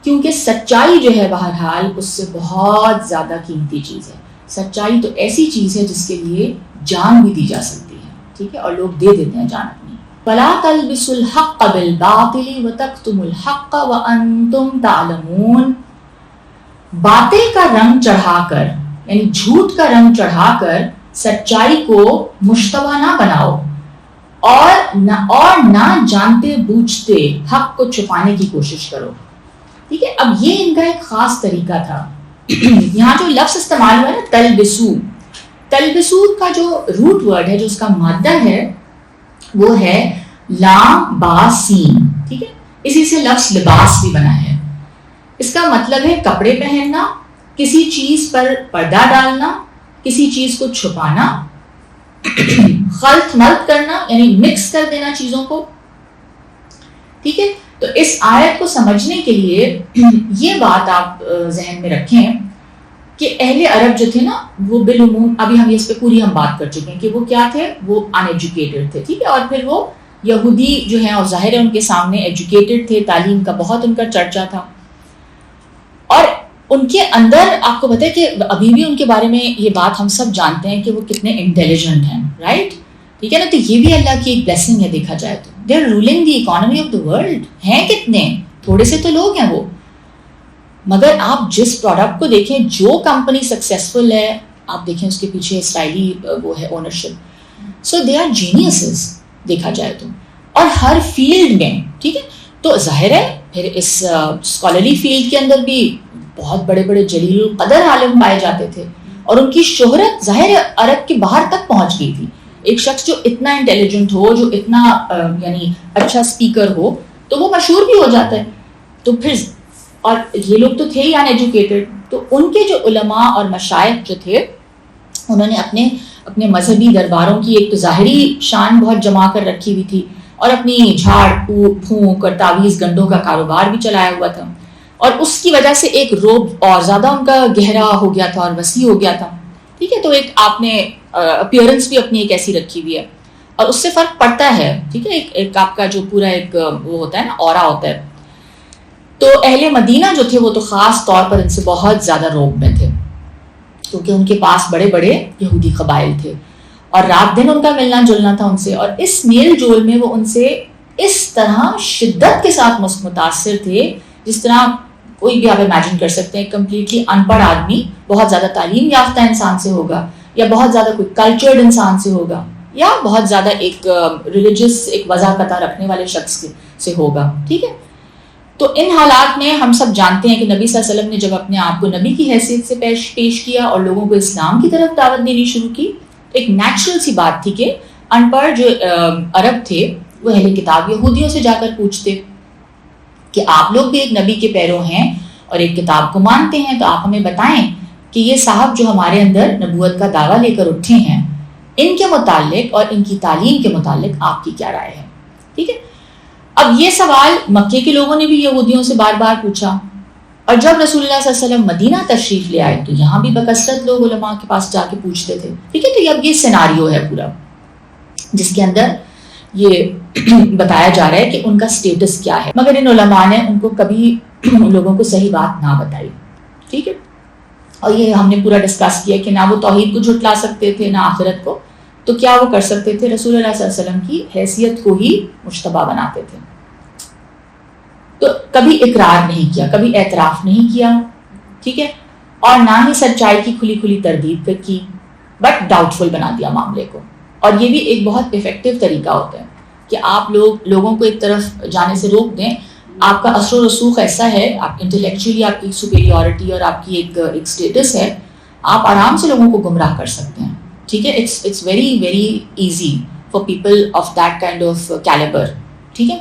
[SPEAKER 1] کیونکہ سچائی جو ہے بہرحال اس سے بہت زیادہ قیمتی چیز ہے. سچائی تو ایسی چیز ہے جس کے لیے جان بھی دی جا سکتی ہے, ٹھیک ہے, اور لوگ دے دیتے ہیں جان اپنی. فَلَا تَلْبِسُوا الْحَقَّ بِالْبَاطِلِ وَتَكْتُمُوا الْحَقَّ وَأَنْتُمْ تَعْلَمُونَ. باطل کا رنگ چڑھا کر, یعنی جھوٹ کا رنگ چڑھا کر سچائی کو مشتبہ نہ بناؤ, اور نہ جانتے بوجھتے حق کو چھپانے کی کوشش کرو, ٹھیک ہے. اب یہ ان کا ایک خاص طریقہ تھا. یہاں جو لفظ استعمال ہوا ہے نا, تلبسو, تلبسو کا جو روٹ ورڈ ہے, جو اس کا مادہ ہے, وہ ہے لام با سین, ٹھیک ہے. اسی سے لفظ لباس بھی بنا ہے. اس کا مطلب ہے کپڑے پہننا, کسی چیز پر پردہ ڈالنا, کسی چیز کو چھپانا, خلط ملط کرنا یعنی مکس کر دینا چیزوں کو, ٹھیک ہے. تو اس آیت کو سمجھنے کے لیے یہ بات آپ ذہن میں رکھیں کہ اہل عرب جو تھے نا, وہ بالعموم, ابھی ہم اس پہ پوری ہم بات کر چکے ہیں کہ وہ کیا تھے, وہ ان ایجوکیٹڈ تھے, ٹھیک ہے. اور پھر وہ یہودی جو ہیں, اور ظاہر ہے ان کے سامنے ایجوکیٹڈ تھے, تعلیم کا بہت ان کا چرچا تھا, اور ان کے اندر آپ کو پتہ ہے کہ ابھی بھی ان کے بارے میں یہ بات ہم سب جانتے ہیں کہ وہ کتنے انٹیلیجنٹ ہیں, رائٹ, ٹھیک ہے نا. تو یہ بھی اللہ کی ایک بلیسنگ ہے دیکھا جائے تو. They are ruling the economy of the world. ہیں کتنے, تھوڑے سے تو لوگ ہیں وہ, مگر آپ جس پروڈکٹ کو دیکھیں, جو کمپنی سکسیزفل ہے, آپ دیکھیں اس کے پیچھے اسرائیلی وہ ہے اونرشپ. سو دے آر جینیسز دیکھا جائے تو, اور ہر فیلڈ میں, ٹھیک ہے. تو ظاہر ہے پھر اس اسکالرلی فیلڈ کے اندر بھی بہت بڑے بڑے جلیل القدر عالم پائے جاتے تھے, اور ان کی شہرت ظاہر عرب کے باہر تک پہنچ گئی تھی. ایک شخص جو اتنا انٹیلیجنٹ ہو, جو اتنا یعنی اچھا اسپیکر ہو, تو وہ مشہور بھی ہو جاتا ہے. تو پھر اور یہ لوگ تو تھے ہی ان ایجوکیٹڈ, تو ان کے جو علماء اور مشائخ جو تھے, انہوں نے اپنے مذہبی درباروں کی ایک تو ظاہری شان بہت جما کر رکھی ہوئی تھی, اور اپنی جھاڑ پھونک اور تعویذ گنڈوں کا کاروبار بھی چلایا ہوا تھا, اور اس کی وجہ سے ایک روب اور زیادہ ان کا گہرا ہو گیا تھا اور وسیع ہو گیا تھا, ٹھیک ہے. تو ایک آپ نے اپیئرنس بھی اپنی ایک ایسی رکھی ہوئی ہے, اور اس سے فرق پڑتا ہے, ٹھیک ہے. ایک آپ کا جو پورا ایک وہ ہوتا ہے نا, اورا ہوتا ہے. تو اہل مدینہ جو تھے وہ تو خاص طور پر ان سے بہت زیادہ روب میں تھے, کیونکہ ان کے پاس بڑے بڑے یہودی قبائل تھے, اور رات دن ان کا ملنا جلنا تھا ان سے, اور اس میل جول میں وہ ان سے اس طرح شدت کے ساتھ متاثر تھے جس طرح کوئی بھی آپ امیجن کر سکتے ہیں کمپلیٹلی ان پڑھ آدمی بہت زیادہ تعلیم یافتہ انسان سے ہوگا, یا بہت زیادہ کوئی کلچرڈ انسان سے ہوگا, یا بہت زیادہ ایک ریلیجس ایک وضاحت رکھنے والے شخص سے ہوگا. ٹھیک ہے, تو ان حالات میں ہم سب جانتے ہیں کہ نبی صلی اللہ علیہ وسلم نے جب اپنے آپ کو نبی کی حیثیت سے پیش کیا اور لوگوں کو اسلام کی طرف دعوت دینی شروع کی, ایک نیچرل سی بات تھی کہ ان پڑھ جو عرب تھے وہ اہل کتاب یہودیوں سے جا کر پوچھتے کہ آپ لوگ بھی ایک نبی کے پیرو ہیں اور ایک کتاب کو مانتے ہیں, تو آپ ہمیں بتائیں کہ یہ صاحب جو ہمارے اندر نبوت کا دعویٰ لے کر اٹھے ہیں, ان کے متعلق اور ان کی تعلیم کے متعلق آپ کی کیا رائے ہے. ٹھیک ہے, اب یہ سوال مکے کے لوگوں نے بھی یہودیوں سے بار بار پوچھا, اور جب رسول اللہ صلی اللہ علیہ وسلم مدینہ تشریف لے آئے تو یہاں بھی بکثرت لوگ علماء کے پاس جا کے پوچھتے تھے. ٹھیک ہے, تو اب یہ سیناریو ہے پورا جس کے اندر یہ بتایا جا رہا ہے کہ ان کا سٹیٹس کیا ہے, مگر ان علماء نے ان کو کبھی لوگوں کو صحیح بات نہ بتائی. ٹھیک ہے, اور یہ ہم نے پورا ڈسکس کیا کہ نہ وہ توحید کو جھٹلا سکتے تھے نہ آخرت کو, تو کیا وہ کر سکتے تھے, رسول اللہ صلی اللہ علیہ وسلم کی حیثیت کو ہی مشتبہ بناتے تھے. تو کبھی اقرار نہیں کیا, کبھی اعتراف نہیں کیا. ٹھیک ہے, اور نہ ہی سچائی کی کھلی کھلی تردید کی, بٹ ڈاؤٹ فل بنا دیا معاملے کو. اور یہ بھی ایک بہت افیکٹو طریقہ ہوتا ہے کہ آپ لوگوں کو ایک طرف جانے سے روک دیں. آپ کا اثر و رسوخ ایسا ہے, آپ انٹلیکچولی آپ کی سپیریورٹی اور آپ کی ایک اسٹیٹس ہے, آپ آرام سے لوگوں کو گمراہ کر سکتے ہیں. ٹھیک ہے, it's very very easy for people of that kind of calibre. ٹھیک ہے,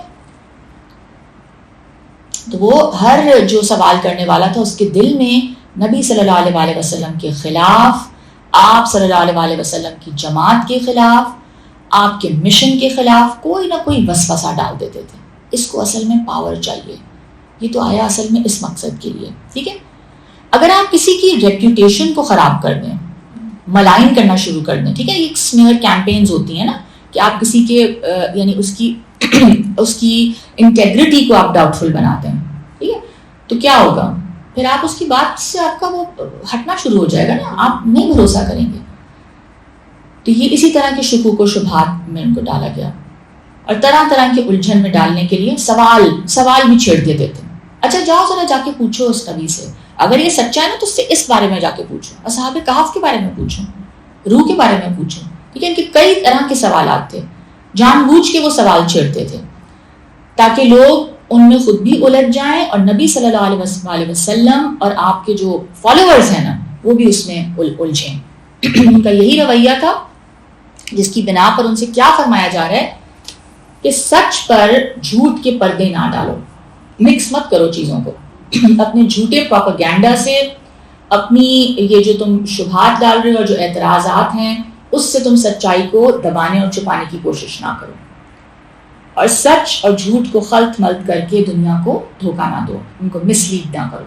[SPEAKER 1] تو وہ ہر جو سوال کرنے والا تھا اس کے دل میں نبی صلی اللہ علیہ وسلم کے خلاف, آپ صلی اللہ علیہ وسلم کی جماعت کے خلاف, آپ کے مشن کے خلاف کوئی نہ کوئی وسوسہ ڈال دیتے تھے. اس کو اصل میں پاور چاہیے, یہ تو آیا اصل میں اس مقصد کے لیے. ٹھیک ہے, اگر آپ کسی کی ریپیوٹیشن کو خراب کر دیں, ملائن کرنا شروع کر دیں, ٹھیک ہے, یہ اسمیئر کیمپینز ہوتی ہیں نا کہ آپ کسی کے یعنی اس کی انٹیگریٹی کو آپ ڈاؤٹ فل بناتے ہیں. ٹھیک ہے, تو کیا ہوگا, پھر آپ اس کی بات سے آپ کا وہ ہٹنا شروع ہو جائے گا نا, آپ نہیں بھروسہ کریں گے. تو یہ اسی طرح کے شکوک و شبہات میں ان کو ڈالا گیا, اور طرح طرح کے الجھن میں ڈالنے کے لیے سوال بھی چھیڑ دیتے تھے. اچھا جاؤ ذرا جا کے پوچھو اس نبی سے, اگر یہ سچا ہے نا تو اس سے اس بارے میں جا کے پوچھو, اصحاب کہف کے بارے میں پوچھو, روح کے بارے میں پوچھو. ٹھیک ہے, ان کے کئی طرح کے سوالات تھے, جان بوجھ کے وہ سوال چھیڑتے تھے تاکہ لوگ ان میں خود بھی الجھ جائیں اور نبی صلی اللہ علیہ وسلم اور آپ کے جو فالوورز ہیں نا وہ بھی اس میں الجھیں. ان کا یہی رویہ تھا جس کی بنا پر ان سے کیا فرمایا جا رہا ہے کہ سچ پر جھوٹ کے پردے نہ ڈالو, مکس مت کرو چیزوں کو. اپنے جھوٹے پروپیگینڈا سے, اپنی یہ جو تم شبہات ڈال رہے ہو اور جو اعتراضات ہیں اس سے تم سچائی کو دبانے اور چھپانے کی کوشش نہ کرو, اور سچ اور جھوٹ کو خلط ملط کر کے دنیا کو دھوکہ نہ دو, ان کو مسلیڈ نہ کرو.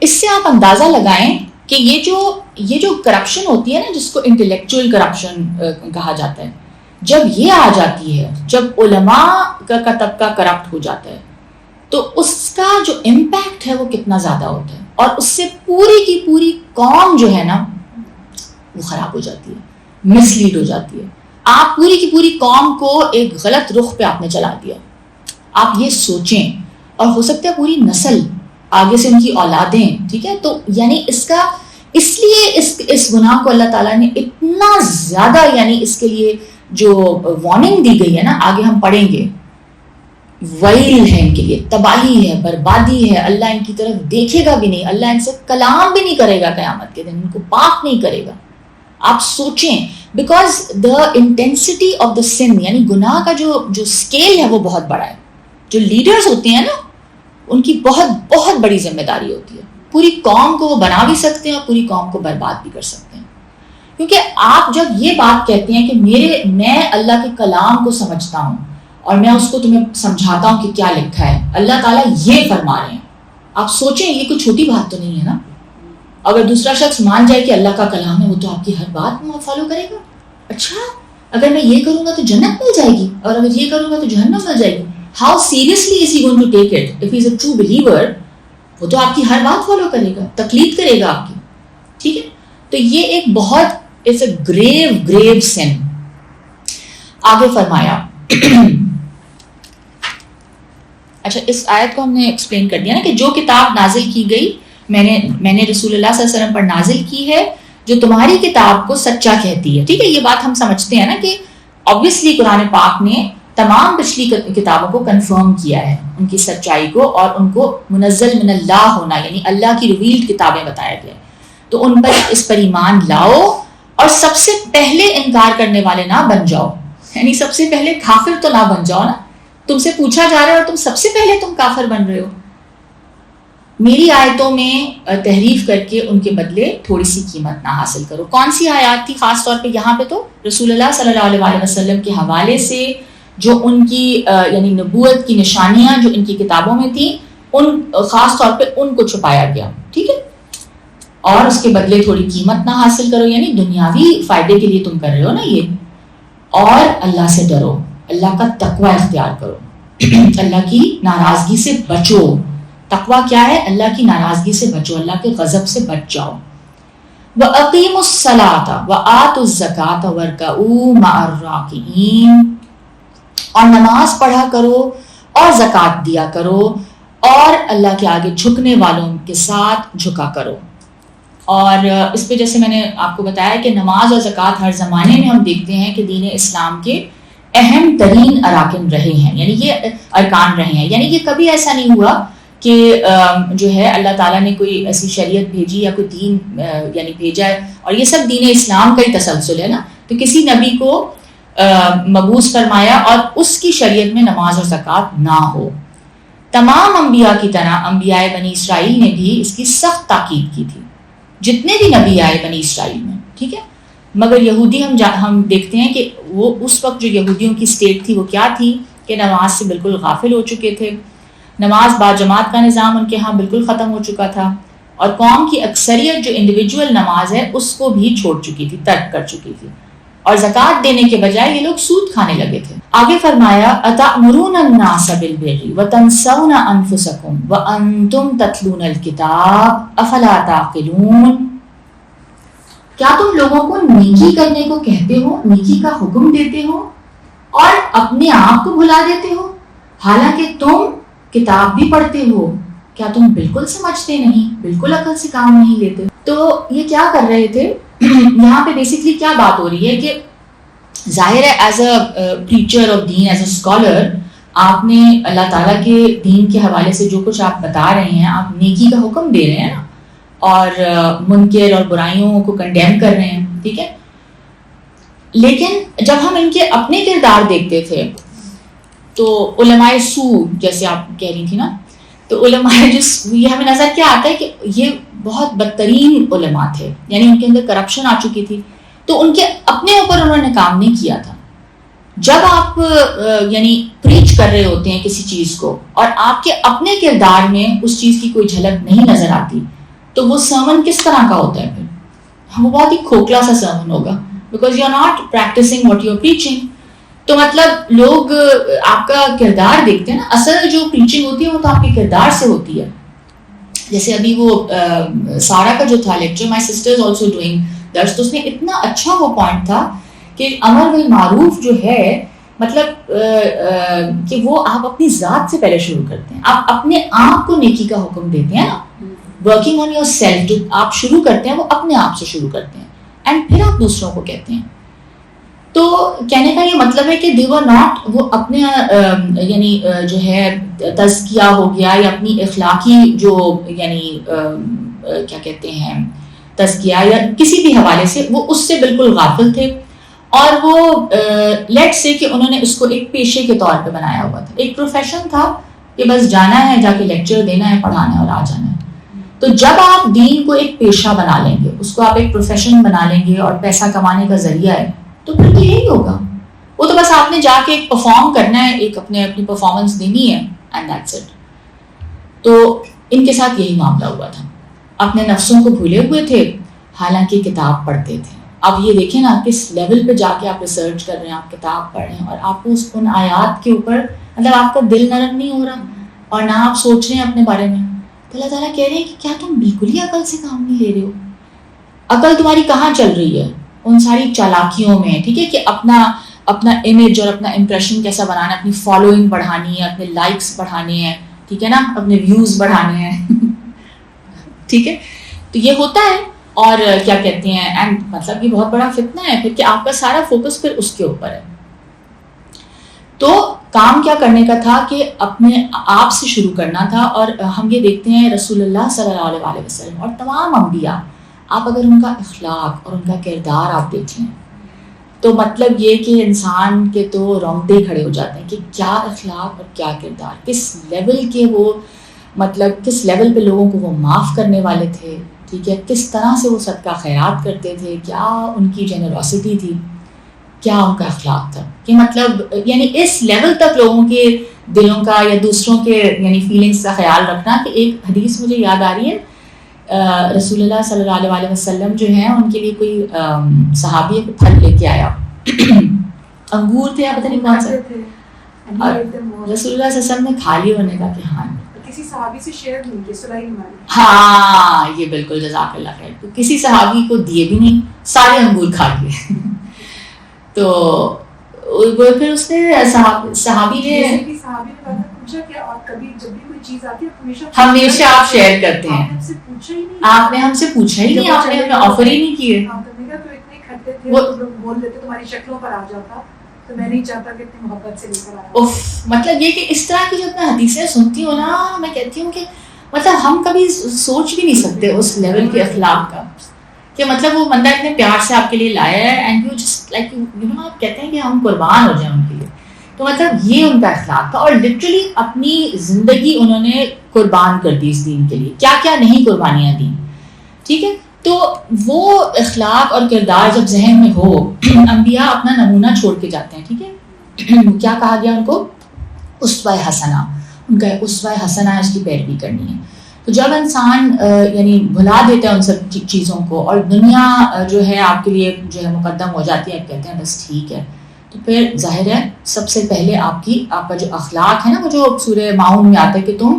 [SPEAKER 1] اس سے آپ اندازہ لگائیں کہ یہ جو کرپشن ہوتی ہے نا, جس کو انٹلیکچوئل کرپشن کہا جاتا ہے, جب یہ آ جاتی ہے, جب علماء کا طبقہ کرپٹ ہو جاتا ہے, تو اس کا جو امپیکٹ ہے وہ کتنا زیادہ ہوتا ہے, اور اس سے پوری کی پوری قوم جو ہے نا وہ خراب ہو جاتی ہے, مسلیڈ ہو جاتی ہے. آپ پوری کی پوری قوم کو ایک غلط رخ پہ آپ نے چلا دیا. آپ یہ سوچیں, اور ہو سکتا ہے پوری نسل آگے سے ان کی اولادیں. ٹھیک ہے, تو یعنی اس لیے اس گناہ کو اللہ تعالیٰ نے اتنا زیادہ, یعنی اس کے لیے جو وارننگ دی گئی ہے نا, آگے ہم پڑھیں گے, ویل ہے ان کے لیے, تباہی ہے, بربادی ہے, اللہ ان کی طرف دیکھے گا بھی نہیں, اللہ ان سے کلام بھی نہیں کرے گا قیامت کے دن, ان کو پاک نہیں کرے گا. آپ سوچیں, because the intensity of the sun, یعنی گناہ کا جو اسکیل ہے وہ بہت بڑا ہے. جو لیڈرز ہوتے ہیں نا ان کی بہت بہت بڑی ذمہ داری ہوتی ہے. پوری قوم کو وہ بنا بھی سکتے ہیں اور پوری قوم کو برباد بھی کر سکتے ہیں. کیونکہ آپ جب یہ بات کہتے ہیں کہ میں اللہ کے کلام کو سمجھتا ہوں اور میں اس کو تمہیں سمجھاتا ہوں کہ کیا لکھا ہے, اللہ تعالیٰ یہ فرما رہے ہیں, آپ سوچیں یہ کوئی چھوٹی بات تو نہیں ہے نا. اگر دوسرا شخص مان جائے کہ اللہ کا کلام ہے, وہ تو آپ کی ہر بات فالو کرے گا. اچھا اگر میں یہ کروں گا تو جنت مل جائے گی, اور اگر یہ کروں گا تو جہنم مل جائے گی. How seriously is he going to take it? If he is a true believer, وہ تو آپ کی ہر بات فالو کرے گا, تقلید کرے گا آپ کی. ٹھیک ہے, تو یہ ایک بہت اٹس اے گریو سن. آگے فرمایا اچھا اس آیت کو ہم نے ایکسپلین کر دیا نا کہ جو کتاب نازل کی گئی میں نے رسول اللہ صلی اللہ علیہ وسلم پر نازل کی ہے جو تمہاری کتاب کو سچا کہتی ہے. ٹھیک ہے, یہ بات ہم سمجھتے ہیں نا کہ obviously قرآن پاک نے تمام پچھلی کتابوں کو کنفرم کیا ہے, ان کی سچائی کو, اور ان کو منزل من اللہ ہونا یعنی اللہ کی ریویلڈ کتابیں بتایا گیا. تو ان پر اس پر ایمان لاؤ اور سب سے پہلے انکار کرنے والے نہ بن جاؤ, یعنی سب سے پہلے کافر تو نہ بن جاؤ نا. تم سے پوچھا جا رہا ہے اور تم سب سے پہلے تم کافر بن رہے ہو. میری آیتوں میں تحریف کر کے ان کے بدلے تھوڑی سی قیمت نہ حاصل کرو. کون سی آیات تھی خاص طور پہ یہاں پہ؟ تو رسول اللہ صلی اللہ علیہ وسلم کے حوالے سے جو ان کی یعنی نبوت کی نشانیاں جو ان کی کتابوں میں تھیں ان خاص طور پہ ان کو چھپایا گیا. ٹھیک ہے, اور اس کے بدلے تھوڑی قیمت نہ حاصل کرو, یعنی دنیاوی فائدے کے لیے تم کر رہے ہو نا یہ. اور اللہ سے ڈرو, اللہ کا تقوی اختیار کرو, اللہ کی ناراضگی سے بچو. تقوی کیا ہے؟ اللہ کی ناراضگی سے بچو, اللہ کے غضب سے بچ جاؤ. وَأَقِيمُوا الصَّلَاةَ وَآتُوا الزَّكَاةَ وَارْكَعُوا مَعَ الرَّاكِعِينَ, اور نماز پڑھا کرو اور زکوٰۃ دیا کرو اور اللہ کے آگے جھکنے والوں کے ساتھ جھکا کرو. اور اس پہ جیسے میں نے آپ کو بتایا کہ نماز اور زکوٰۃ ہر زمانے میں ہم دیکھتے ہیں کہ دین اسلام کے اہم ترین اراکن رہے ہیں, یعنی یہ ارکان رہے ہیں. یعنی یہ کبھی ایسا نہیں ہوا کہ جو ہے اللہ تعالیٰ نے کوئی ایسی شریعت بھیجی یا کوئی دین یعنی بھیجا ہے اور یہ سب دین اسلام کا ہی تسلسل ہے نا. تو کسی نبی کو مبعوث فرمایا اور اس کی شریعت میں نماز اور زکوٰۃ نہ ہو. تمام انبیاء کی طرح انبیاء بنی اسرائیل نے بھی اس کی سخت تاکید کی تھی, جتنے بھی نبی آئے بنی اسرائیل میں. ٹھیک ہے, مگر یہودی ہم دیکھتے ہیں کہ وہ اس وقت جو یہودیوں کی اسٹیٹ تھی وہ کیا تھی کہ نماز سے بالکل غافل ہو چکے تھے. نماز باجماعت کا نظام ان کے ہاں بالکل ختم ہو چکا تھا, اور قوم کی اکثریت جو انڈیویجول نماز ہے اس کو بھی چھوڑ چکی تھی, ترک کر چکی تھی, اور زکوٰۃ دینے کے بجائے یہ لوگ سود کھانے لگے تھے. آگے فرمایا اتأمرون الناس بالبر وتنسون انفسکم وانتم تتلون الکتاب افلا تعقلون, کیا تم لوگوں کو نیکی کرنے کو کہتے ہو, نیکی کا حکم دیتے ہو اور اپنے آپ کو بھلا دیتے ہو, حالانکہ تم کتاب بھی پڑھتے ہو؟ کیا تم بالکل سمجھتے نہیں, بالکل عقل سے کام نہیں لیتے؟ تو یہ کیا کر رہے تھے یہاں پہ بیسکلی کیا بات ہو رہی ہے کہ ظاہر ہے ایز اے پریچر آف دین, ایز اے اسکالر, آپ نے اللہ تعالیٰ کے دین کے حوالے سے جو کچھ آپ بتا رہے ہیں, آپ نیکی کا حکم دے رہے ہیں نا, اور منکر اور برائیوں کو کنڈیم کر رہے ہیں. ٹھیک ہے, لیکن جب ہم ان کے اپنے کردار دیکھتے تھے تو علماء سو جیسے آپ کہہ رہی تھی نا, تو علماء جو یہ ہمیں نظر کیا آتا ہے کہ یہ بہت بدترین علماء تھے, یعنی ان کے اندر کرپشن آ چکی تھی, تو ان کے اپنے اوپر انہوں نے کام نہیں کیا تھا. جب آپ یعنی پریچ کر رہے ہوتے ہیں کسی چیز کو اور آپ کے اپنے کردار میں اس چیز کی کوئی جھلک نہیں نظر آتی, تو وہ سرمن کس طرح کا ہوتا ہے پھر؟ وہ بہت ہی کھوکھلا سا سرمن ہوگا, because you are not practising what you are preaching. تو مطلب لوگ آپ کا کردار دیکھتے ہیں نا, اصل جو پریچنگ ہوتی ہے وہ تو آپ کے کردار سے ہوتی ہے. جیسے ابھی وہ سارا کا جو تھا lecture, my sister also doing درس, تو اس میں اتنا اچھا وہ پوائنٹ تھا کہ امر بالمعروف جو ہے مطلب کہ وہ آپ اپنی ذات سے پہلے شروع کرتے ہیں, آپ اپنے آپ کو نیکی کا حکم دیتے ہیں نا, ورکنگ آن یور سیلف, جو آپ شروع کرتے ہیں وہ اپنے آپ سے شروع کرتے ہیں, اینڈ پھر آپ دوسروں کو کہتے ہیں. تو کہنے کا یہ مطلب ہے کہ they were not, وہ اپنے یعنی جو ہے تزکیہ ہو گیا یا اپنی اخلاقی جو یعنی کیا کہتے ہیں تزکیہ یا کسی بھی حوالے سے, وہ اس سے بالکل غافل تھے, اور وہ لیٹ سے کہ انہوں نے اس کو ایک پیشے کے طور پہ بنایا ہوا تھا, ایک پروفیشن تھا کہ بس جانا ہے, جا کے لیکچر دینا ہے, پڑھانا ہے اور آ جانا ہے. تو جب آپ دین کو ایک پیشہ بنا لیں گے, اس کو آپ ایک پروفیشن بنا لیں گے اور پیسہ کمانے کا ذریعہ ہے, تو پھر یہی ہوگا. وہ تو بس آپ نے جا کے ایک پرفارم کرنا ہے, ایک اپنی پرفارمنس دینی ہے, اینڈ دیٹس اٹ. تو ان کے ساتھ یہی معاملہ ہوا تھا, اپنے نفسوں کو بھولے ہوئے تھے حالانکہ کتاب پڑھتے تھے. اب یہ دیکھیں نا کس لیول پہ جا کے آپ ریسرچ کر رہے ہیں, آپ کتاب پڑھ رہے ہیں, اور آپ کو ان آیات کے اوپر مطلب آپ کا دل نرم نہیں ہو رہا, اور نہ آپ سوچ رہے ہیں اپنے بارے میں. تو اللہ تعالیٰ کہہ رہے ہیں کہ کیا تم بالکل ہی عقل سے کام نہیں لے رہے ہو؟ عقل تمہاری کہاں چل رہی ہے؟ ان ساری چالاکیوں میں, ٹھیک ہے, کہ اپنا اپنا امیج اور اپنا امپریشن کیسا بنانا ہے, اپنی فالوئنگ بڑھانی ہے, اپنے لائکس بڑھانے ہیں, ٹھیک ہے نا, اپنے ویوز بڑھانے ہیں ٹھیک ہے. تو یہ ہوتا ہے. اور کیا کہتے ہیں, اینڈ مطلب یہ بہت بڑا فتنہ ہے پھر کہ آپ کا سارا فوکس پھر اس کے اوپر ہے. تو کام کیا کرنے کا تھا کہ اپنے آپ سے شروع کرنا تھا. اور ہم یہ دیکھتے ہیں رسول اللہ صلی اللہ علیہ وسلم اور تمام انبیاء, آپ اگر ان کا اخلاق اور ان کا کردار آپ دیکھ لیں تو مطلب یہ کہ انسان کے تو رونگٹے کھڑے ہو جاتے ہیں کہ کیا اخلاق اور کیا کردار, کس لیول کے وہ, مطلب کس لیول پہ لوگوں کو وہ معاف کرنے والے تھے, ٹھیک ہے, کس طرح سے وہ صدقہ خیرات کرتے تھے, کیا ان کی جنروسٹی تھی, کیا ان کا اخلاق تھا, کہ مطلب یعنی اس لیول تک لوگوں کے دلوں کا یا دوسروں کے یعنی فیلنگس کا خیال رکھنا. کہ ایک حدیث مجھے یاد آ رہی ہے, رسول اللہ صلی اللہ علیہ وسلم جو ہیں ان کے لیے کوئی صحابی ایک پھل لے کے آیا, انگور تھے یا پتہ نہیں کون سے, رسول اللہ صلی اللہ علیہ وسلم نے کھا لیے, انہوں نے کہا کہ ہاں
[SPEAKER 2] کسی صحابی سے شیئر نہیں کیا, سلیم
[SPEAKER 1] ہاں یہ بالکل جزاک اللہ خیر, تو کسی صحابی کو دیے بھی نہیں, سارے انگور کھا لیے. تو پھر اس نے صحابی نے
[SPEAKER 2] پوچھا کہ آپ کبھی جب بھی کوئی چیز آتی ہے
[SPEAKER 1] ہمیشہ آپ شیئر کرتے ہیں, آپ نے ہم سے پوچھا ہی نہیں, آپ نے ہمیں آفر ہی نہیں کیے.
[SPEAKER 2] وہ بول دیتے تمہاری شکلوں پر آ جاتا, تو میں نہیں چاہتا کہ اتنی محبت سے لے کر آیا.
[SPEAKER 1] مطلب یہ کہ اس طرح کی جب میں حدیثیں سنتی ہوں نا, میں کہتی ہوں کہ مطلب ہم کبھی سوچ بھی نہیں سکتے اس لیول کے اخلاق کا, کہ مطلب وہ بندہ اتنے پیار سے آپ کے لیے لایا ہے, and you just like you know, آپ کہتے ہیں کہ ہم قربان ہو جائیں ان کے لیے. تو مطلب یہ ان کا اخلاق تھا, اور لٹرلی اپنی زندگی انہوں نے قربان کر دی اس دین کے لیے, کیا کیا نہیں قربانیاں دیں, ٹھیک ہے. تو وہ اخلاق اور کردار جب ذہن میں ہو, انبیاء اپنا نمونہ چھوڑ کے جاتے ہیں, ٹھیک ہے. کیا کہا گیا ان کو, اسوہ حسنہ, ان کا اسوہ حسنہ ہے, اس کی پیروی کرنی ہے. تو جب انسان یعنی بھلا دیتا ہے ان سب چیزوں کو, اور دنیا جو ہے آپ کے لیے جو ہے مقدم ہو جاتی ہے, آپ کہتے ہیں بس ٹھیک ہے, تو پھر ظاہر ہے سب سے پہلے آپ کا جو اخلاق ہے نا, وہ جو سورہ ماؤن میں آتا ہے کہ تم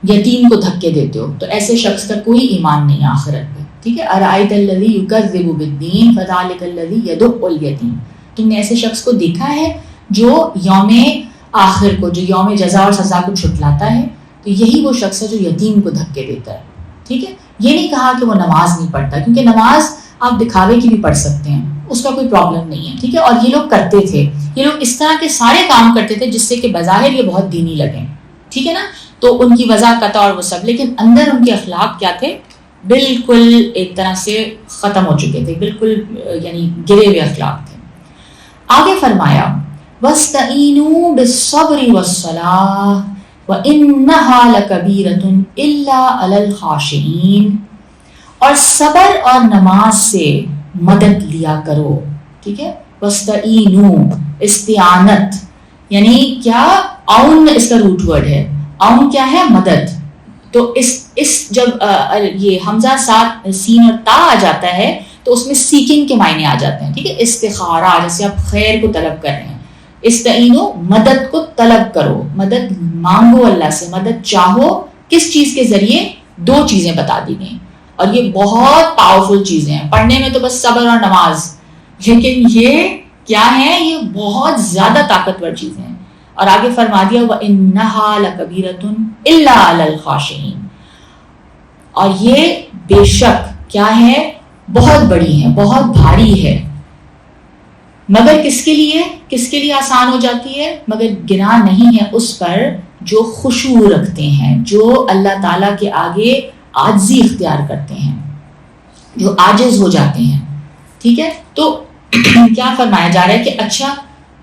[SPEAKER 1] یتیم کو دھکے دیتے ہو, تو ایسے شخص کا کوئی ایمان نہیں ہے آخرت پہ, ٹھیک ہے. ارأیت الذی یکذب بالدین فذلک الذی یدع الیتیم, تم نے ایسے شخص کو دیکھا ہے جو یوم آخر کو, جو یوم جزا اور سزا کو چھٹلاتا ہے, تو یہی وہ شخص ہے جو یتیم کو دھکے دیتا ہے, ٹھیک ہے. یہ نہیں کہا کہ وہ نماز نہیں پڑھتا, کیونکہ نماز آپ دکھاوے کی بھی پڑھ سکتے ہیں, اس کا کوئی پرابلم نہیں ہے, ٹھیک ہے. اور یہ لوگ کرتے تھے, یہ لوگ اس طرح کے سارے کام کرتے تھے جس سے کہ بظاہر یہ بہت دینی لگیں, ٹھیک ہے نا. تو ان کی وضاحت اور وہ سب, لیکن اندر ان کے اخلاق کیا تھے, بالکل ایک طرح سے ختم ہو چکے تھے, بالکل یعنی گرے ہوئے اخلاق تھے. آگے فرمایا وَاسْتَعِینُوا بِالصَّبْرِ وَالصَّلَاةِ وَإِنَّهَا لَكَبِيرَةٌ إِلَّا عَلَى الْخَاشِعِينَ, اور صبر اور نماز سے مدد لیا کرو, ٹھیک ہے. وَاسْتَعِینُوا, استعانت یعنی کیا, اون اس کا روٹ ورڈ ہے, اون کیا ہے, مدد. تو اس جب یہ حمزہ ساتھ سین اور تا آ جاتا ہے تو اس میں سیکنگ کے معنی آ جاتے ہیں, ٹھیک ہے. استخارہ, جیسے آپ خیر کو طلب کر رہے ہیں, استعینو مدد کو طلب کرو, مدد مانگو اللہ سے, مدد چاہو. کس چیز کے ذریعے, دو چیزیں بتا دی گئی, اور یہ بہت پاورفل چیزیں ہیں. پڑھنے میں تو بس صبر اور نماز, لیکن یہ کیا ہے, یہ بہت زیادہ طاقتور چیزیں ہیں. اور آگے فرما دیا وَإِنَّهَا لَكَبِيرَةٌ إِلَّا عَلَى الْخَاشِعِينَ, اور یہ بے شک کیا ہے, بہت بڑی ہے, بہت بھاری ہے, مگر کس کے لیے آسان ہو جاتی ہے, مگر گناہ نہیں ہے اس پر جو خشوع رکھتے ہیں, جو اللہ تعالیٰ کے آگے عاجزی اختیار کرتے ہیں, جو عاجز ہو جاتے ہیں, ٹھیک ہے. تو کیا فرمایا جا رہا ہے کہ اچھا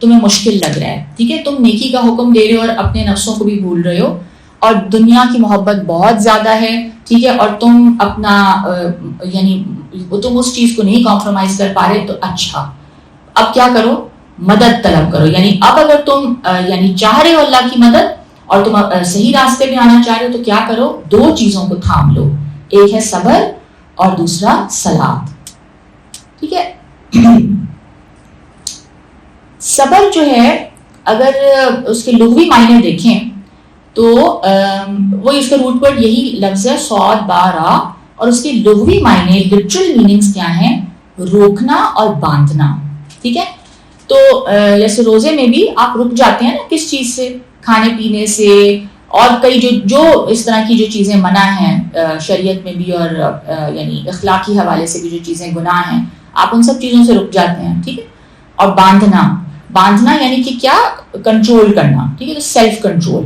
[SPEAKER 1] تمہیں مشکل لگ رہا ہے, ٹھیک ہے, تم نیکی کا حکم دے رہے ہو اور اپنے نفسوں کو بھی بھول رہے ہو, اور دنیا کی محبت بہت زیادہ ہے, ٹھیک ہے, اور تم اپنا یعنی تم اس چیز کو نہیں کمپرومائز کر پا رہے, تو اچھا اب کیا کرو, مدد طلب کرو. یعنی اب اگر تم یعنی چاہ رہے ہو اللہ کی مدد اور تم صحیح راستے پہ آنا چاہ رہے ہو, تو کیا کرو, دو چیزوں کو تھام لو, ایک ہے صبر اور دوسرا صلات, ٹھیک ہے. صبر جو ہے اگر اس کے لغوی معنی دیکھیں تو وہ اس کا روٹ ورڈ یہی لفظ ہے صاد با را, اور اس کے لغوی معنی لٹرل میننگز کیا ہیں, روکنا اور باندھنا, ٹھیک ہے. تو جیسے روزے میں بھی آپ رک جاتے ہیں نا کس چیز سے, کھانے پینے سے, اور کئی جو اس طرح کی جو چیزیں منع ہیں شریعت میں بھی, اور یعنی اخلاقی حوالے سے بھی جو چیزیں گناہ ہیں, آپ ان سب چیزوں سے رک جاتے ہیں, ٹھیک ہے. اور باندھنا یعنی کہ کیا, کنٹرول کرنا, ٹھیک ہے, تو سیلف کنٹرول.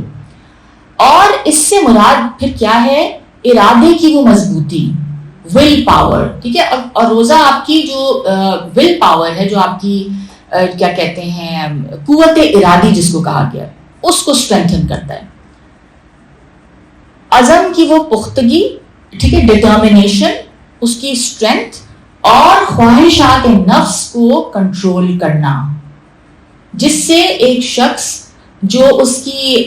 [SPEAKER 1] اور اس سے مراد پھر کیا ہے, ارادے کی وہ مضبوطی, ول پاور, ٹھیک ہے. اور روزہ آپ کی جو ول پاور ہے, جو آپ کی کیا کہتے ہیں قوت ارادی جس کو کہا گیا, اس کو اسٹرینتھن کرتا ہے. عزم کی وہ پختگی, ٹھیک ہے, ڈٹرمنیشن, اس کی اسٹرینتھ, اور خواہشات نفس کو کنٹرول کرنا, جس سے ایک شخص جو اس کی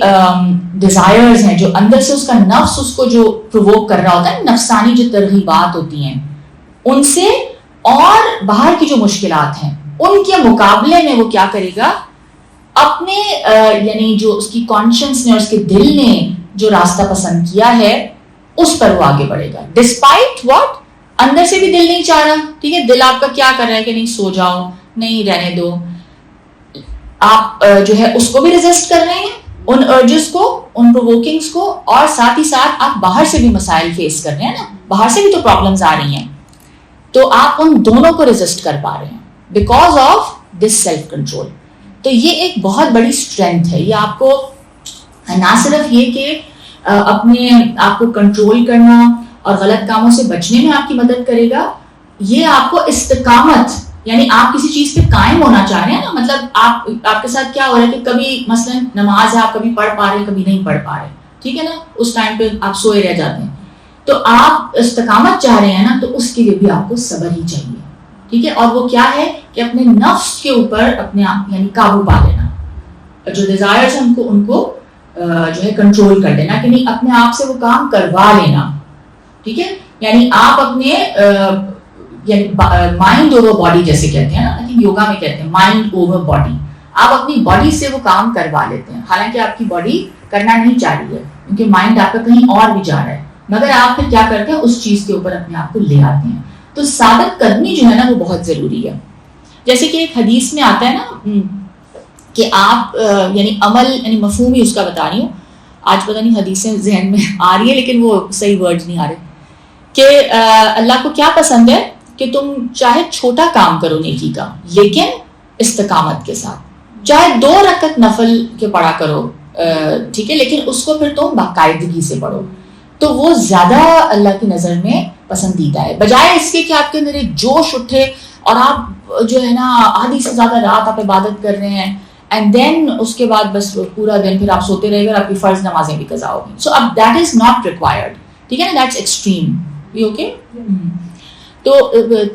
[SPEAKER 1] ڈیزائرز ہیں, جو اندر سے اس کا نفس اس کو جو پرووک کر رہا ہوتا ہے, نفسانی جو ترغیبات ہوتی ہیں, ان سے اور باہر کی جو مشکلات ہیں ان کے مقابلے میں وہ کیا کرے گا, اپنے یعنی جو اس کی کانشنس نے اور اس کے دل نے جو راستہ پسند کیا ہے اس پر وہ آگے بڑھے گا. ڈسپائٹ واٹ, اندر سے بھی دل نہیں چاہ رہا, ٹھیک ہے, دل آپ کا کیا کر رہا ہے کہ نہیں سو جاؤ, نہیں رہنے دو, آپ جو ہے اس کو بھی ریزسٹ کر رہے ہیں, ان ارجز کو, ان پرووکنگز کو, اور ساتھ ہی ساتھ آپ باہر سے بھی مسائل فیس کر رہے ہیں نا, باہر سے بھی تو پرابلمز آ رہی ہیں, تو آپ ان دونوں کو ریزسٹ کر پا رہے ہیں because of this self control. تو یہ ایک بہت بڑی اسٹرینتھ ہے, یہ آپ کو نہ صرف یہ کہ اپنے آپ کو کنٹرول کرنا اور غلط کاموں سے بچنے میں آپ کی مدد کرے گا, یہ آپ کو استقامت, یعنی آپ کسی چیز پہ قائم ہونا چاہ رہے ہیں نا, مطلب آپ کے ساتھ کیا ہو رہا ہے کہ کبھی مثلا نماز ہے, آپ کبھی پڑھ پا رہے ہیں, کبھی نہیں پڑھ پا رہے, ٹھیک ہے نا, اس ٹائم پہ آپ سوئے رہ جاتے ہیں, تو آپ استقامت چاہ رہے ہیں نا, تو اس کے لیے بھی آپ کو صبر ہی چاہیے, ٹھیک ہے. اور وہ کیا ہے کہ اپنے نفس کے اوپر اپنے آپ یعنی قابو پا لینا, جو ڈیزائرز ہیں ان کو جو ہے کنٹرول کر دینا, کہ نہیں اپنے آپ سے وہ کام کروا لینا, ٹھیک ہے. یعنی آپ اپنے یعنی مائنڈ اوور باڈی جیسے کہتے ہیں نا, آئی تھنک یوگا میں کہتے ہیں مائنڈ اوور باڈی, آپ اپنی باڈی سے وہ کام کروا لیتے ہیں, حالانکہ آپ کی باڈی کرنا نہیں چاہ رہی ہے کیونکہ مائنڈ آپ کا کہیں اور بھی جا رہا ہے, مگر آپ پھر کیا کرتے ہیں, اس چیز کے اوپر اپنے آپ کو لے آتے ہیں. تو ثابت قدمی جو ہے نا وہ بہت ضروری ہے. جیسے کہ ایک حدیث میں آتا ہے نا کہ آپ یعنی عمل, یعنی مفہوم ہی اس کا بتا رہی ہوں, آج پتہ نہیں حدیثیں ذہن میں آ رہی ہے لیکن وہ صحیح ورڈ نہیں آ رہے, کہ اللہ کو کیا پسند ہے کہ تم چاہے چھوٹا کام کرو نیکی کا لیکن استقامت کے ساتھ, چاہے 2 رکعت نفل کے پڑھا کرو, ٹھیک ہے, لیکن اس کو پھر تم باقاعدگی سے پڑھو, تو وہ زیادہ اللہ کی نظر میں پسندیدہ ہے, بجائے اس کے کہ آپ کے اندر ایک جوش اٹھے اور آپ جو ہے نا آدھی سے زیادہ رات آپ عبادت کر رہے ہیں, اینڈ دین اس کے بعد بس پورا دن پھر آپ سوتے رہے گا اور آپ کی فرض نمازیں بھی قضا ہوگی. سو اب دیٹ از ناٹ ریکوائرڈ, ٹھیک ہے نا, دیٹس ایکسٹریم. اوکے, تو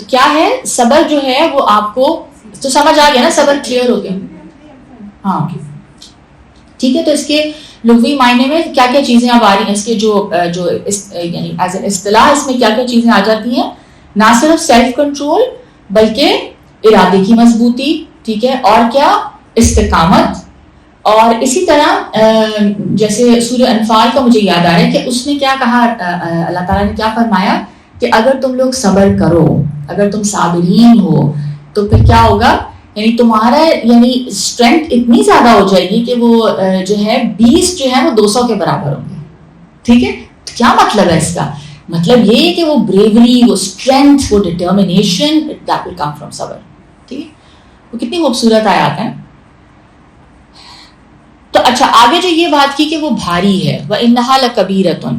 [SPEAKER 1] کیا ہے صبر جو ہے وہ آپ کو تو سمجھ آ گیا نا, صبر کلیئر ہو گیا, ہاں ٹھیک ہے. تو اس کے لغوی معنی میں کیا کیا چیزیں اب آ رہی ہیں, اس کے جو یعنی ایز این اصطلاح اس میں کیا کیا چیزیں آ جاتی ہیں, نہ صرف سیلف کنٹرول بلکہ ارادے کی مضبوطی, ٹھیک ہے, اور کیا استقامت. اور اسی طرح جیسے سورہ انفال کا مجھے یاد آ رہا ہے کہ اس نے کیا کہا, اللہ تعالیٰ نے کیا فرمایا کہ اگر تم لوگ صبر کرو, اگر تم صابرین ہو, تو پھر کیا ہوگا, یعنی تمہارا یعنی اسٹرینتھ اتنی زیادہ ہو جائے گی کہ وہ جو ہے 20 جو ہے وہ 200 کے برابر ہوں گے, ٹھیک ہے. تو کیا مطلب ہے اس کا, مطلب یہ ہے کہ وہ بریوری, وہ اسٹرینتھ, وہ determination, that will come from صبر, ٹھیک ہے. وہ کتنی خوبصورت آیات ہیں. تو اچھا آگے جو یہ بات کی کہ وہ بھاری ہے, وَإِنَّهَا لَكَبِيرَةٌ,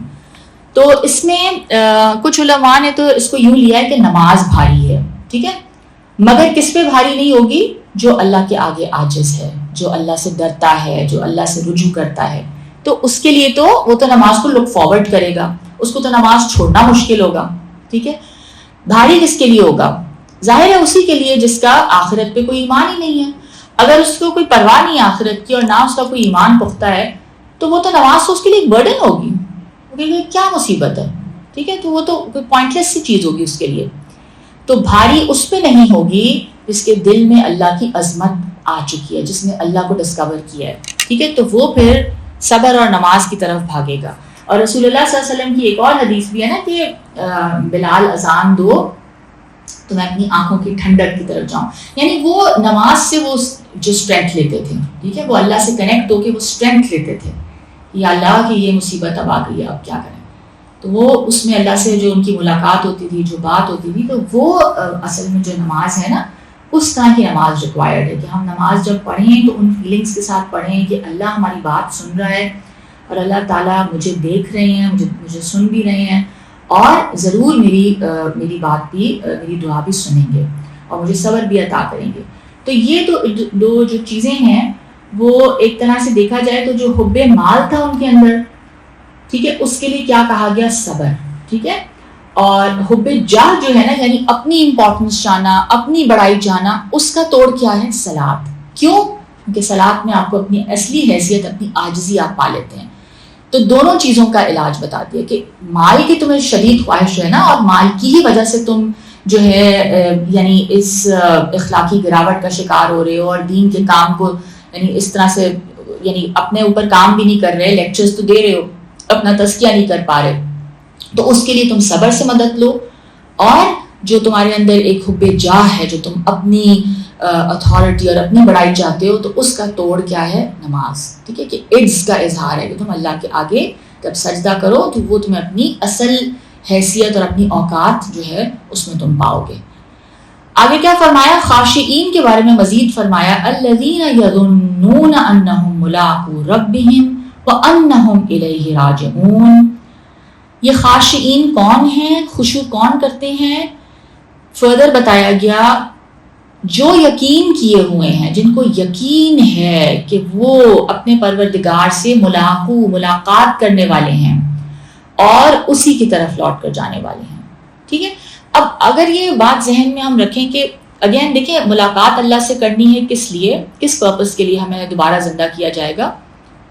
[SPEAKER 1] تو اس میں کچھ علماء نے تو اس کو یوں لیا ہے کہ نماز بھاری ہے, ٹھیک ہے, مگر کس پہ بھاری نہیں ہوگی, جو اللہ کے آگے عاجز ہے, جو اللہ سے ڈرتا ہے, جو اللہ سے رجوع کرتا ہے, تو اس کے لیے تو وہ تو نماز کو لک فارورڈ کرے گا, اس کو تو نماز چھوڑنا مشکل ہوگا, ٹھیک ہے. بھاری کس کے لیے ہوگا, ظاہر ہے اسی کے لیے جس کا آخرت پہ کوئی ایمان ہی نہیں ہے. اگر اس کو کوئی پرواہ نہیں آخرت کی اور نہ اس کا کوئی ایمان پختہ ہے, تو وہ تو نماز تو اس کے لیے ایک برڈن ہوگی, کیا مصیبت ہے, ٹھیک ہے, تو وہ تو کوئی پوائنٹلیس سی چیز ہوگی اس کے لیے. تو بھاری اس پہ نہیں ہوگی جس کے دل میں اللہ کی عظمت آ چکی ہے, جس نے اللہ کو ڈسکور کیا ہے, ٹھیک ہے, تو وہ پھر صبر اور نماز کی طرف بھاگے گا. اور رسول اللہ صلی اللہ علیہ وسلم کی ایک اور حدیث بھی ہے نا کہ بلال اذان دو تو میں اپنی آنکھوں کی ٹھنڈک کی طرف جاؤں. یعنی وہ نماز سے وہ جو اسٹرینتھ لیتے تھے, ٹھیک ہے, وہ اللہ سے کنیکٹ ہو کے وہ اسٹرینتھ لیتے تھے, یا اللہ کی یہ مصیبت اب آ گئی ہے, اب کیا کریں. تو وہ اس میں اللہ سے جو ان کی ملاقات ہوتی تھی, جو بات ہوتی تھی, تو وہ اصل میں جو نماز ہے نا, اس طرح کی نماز ریکوائرڈ ہے کہ ہم نماز جب پڑھیں تو ان فیلنگس کے ساتھ پڑھیں کہ اللہ ہماری بات سن رہا ہے, اور اللہ تعالیٰ مجھے دیکھ رہے ہیں, مجھے سن بھی رہے ہیں, اور ضرور میری بات بھی, میری دعا بھی سنیں گے, اور مجھے صبر بھی عطا کریں گے. تو یہ تو دو جو چیزیں ہیں, وہ ایک طرح سے دیکھا جائے تو جو حب مال تھا ان کے اندر, ٹھیک ہے, اس کے لیے کیا کہا گیا, صبر, ٹھیک ہے. اور حب جاہ جو ہے نا, یعنی اپنی امپورٹنس جانا, اپنی بڑائی جانا, اس کا توڑ کیا ہے, صلاۃ. کیوں؟ کیونکہ صلاۃ میں آپ کو اپنی اصلی حیثیت, اپنی عاجزی آپ پا لیتے ہیں. تو دونوں چیزوں کا علاج بتا دیا کہ مال کی تمہیں شدید خواہش ہے نا, اور مال کی ہی وجہ سے تم جو ہے یعنی اس اخلاقی گراوٹ کا شکار ہو رہے ہو, اور دین کے کام کو یعنی اس طرح سے یعنی اپنے اوپر کام بھی نہیں کر رہے, لیکچرز تو دے رہے ہو, اپنا تزکیہ نہیں کر پا رہے. تو اس کے لیے تم صبر سے مدد لو, اور جو تمہارے اندر ایک حب جاہ ہے, جو تم اپنی اتھارٹی اور اپنی بڑائی چاہتے ہو, تو اس کا توڑ کیا ہے, نماز, ٹھیک ہے, کہ عجز کا اظہار ہے کہ تم اللہ کے آگے جب سجدہ کرو تو وہ تمہیں اپنی اصل حیثیت اور اپنی اوقات جو ہے اس میں تم پاؤ گے. آگے کیا فرمایا, خاشعین کے بارے میں مزید فرمایا, الذین یظنون انہم ملاقو ربہم وانہم الیہ راجعون. یہ خاشعین کون ہیں, خشوع کون کرتے ہیں؟ فردر بتایا گیا, جو یقین کیے ہوئے ہیں, جن کو یقین ہے کہ وہ اپنے پروردگار سے ملاقات کرنے والے ہیں اور اسی کی طرف لوٹ کر جانے والے ہیں, ٹھیک ہے. اب اگر یہ بات ذہن میں ہم رکھیں کہ اگین دیکھیں, ملاقات اللہ سے کرنی ہے کس لیے, کس پرپس کے لیے ہمیں دوبارہ زندہ کیا جائے گا,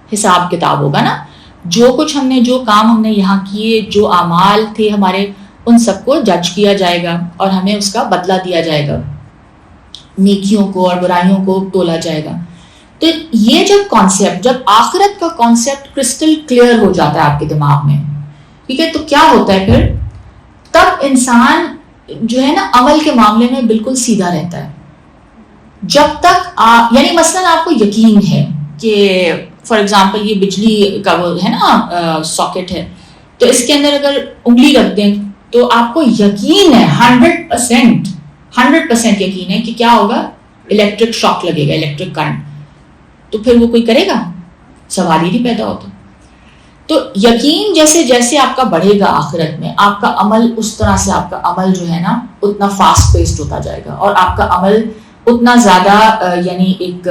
[SPEAKER 1] حساب کتاب ہوگا نا. جو کچھ ہم نے, جو کام ہم نے یہاں کیے, جو اعمال تھے ہمارے, ان سب کو جج کیا جائے گا اور ہمیں اس کا بدلہ دیا جائے گا, نیکیوں کو اور برائیوں کو تولا جائے گا. تو یہ جب کانسیپٹ, جب آخرت کا کانسیپٹ کرسٹل کلیئر ہو جاتا ہے آپ کے دماغ میں, ٹھیک ہے, تو کیا ہوتا ہے پھر, تب انسان جو ہے نا عمل کے معاملے میں بالکل سیدھا رہتا ہے. جب تک یعنی مثلاً آپ کو یقین ہے کہ فار ایگزامپل یہ بجلی کا وہ ہے نا ساکٹ ہے, تو اس کے اندر اگر انگلی رکھ دیں تو آپ کو یقین ہے 100% یقین ہے کہ کیا ہوگا, الیکٹرک شاک لگے گا, الیکٹرک کرنٹ. تو پھر وہ کوئی کرے گا, سوال ہی نہیں پیدا ہوتا. تو یقین جیسے جیسے آپ کا بڑھے گا آخرت میں, آپ کا عمل اس طرح سے, آپ کا عمل جو ہے نا اتنا فاسٹ پیسڈ ہوتا جائے گا, اور آپ کا عمل اتنا زیادہ یعنی ایک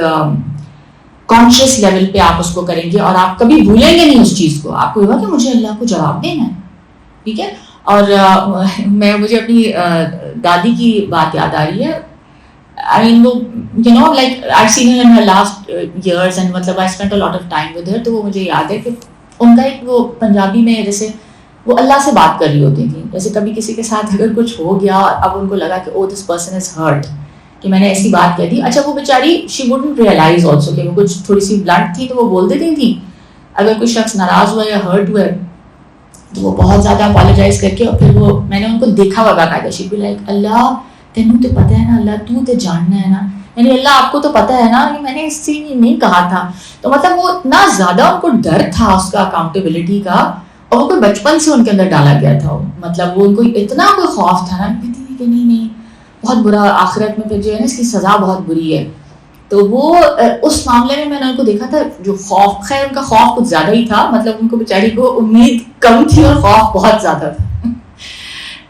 [SPEAKER 1] کانشیس لیول پہ آپ اس کو کریں گے, اور آپ کبھی بھولیں گے نہیں اس چیز کو. آپ کو ہوگا کہ مجھے اللہ کو جواب دینا ہے, ٹھیک ہے. اور مجھے اپنی دادی کی بات یاد آ رہی ہے. I mean, you know, like I've seen her in her last years, and مطلب I spent a lot of time with her. تو وہ مجھے یاد ہے کہ ان کا ایک وہ پنجابی میں جیسے وہ اللہ سے بات کر رہی ہوتی تھی, جیسے کبھی کسی کے ساتھ اگر کچھ ہو گیا اور اب ان کو لگا کہ oh this person is hurt, کہ میں نے ایسی بات کہہ دی. اچھا وہ بیچاری she wouldn't realize also کہ وہ کچھ تھوڑی سی بلنٹ تھی, تو وہ بول دیتی تھی. اگر کوئی شخص ناراض ہوا یا ہرٹ ہوا تو وہ بہت زیادہ اپالوجائز کر کے, اور پھر وہ میں نے ان کو دیکھا ہوا باقاعدہ, she'd be like اللہ تینوں تو پتہ ہے نا, اللہ تو تے جاننا ہے نا, یعنی اللہ آپ کو تو پتہ ہے نا, میں نے اس سے نہیں کہا تھا. تو مطلب وہ اتنا زیادہ ان کو ڈر تھا اس کا اکاؤنٹیبلٹی کا, اور وہ کوئی بچپن سے ان کے اندر ڈالا گیا تھا. مطلب وہ ان کو اتنا کوئی خوف تھا نا, کہتی تھی کہ نہیں بہت برا, آخرت میں پھر جو ہے نا اس کی سزا بہت بری ہے. تو وہ اس معاملے میں نے ان کو دیکھا تھا, جو خوف, خیر ان کا خوف کچھ زیادہ ہی تھا, مطلب ان کو بیچاری کو امید کم تھی اور خوف بہت زیادہ تھا.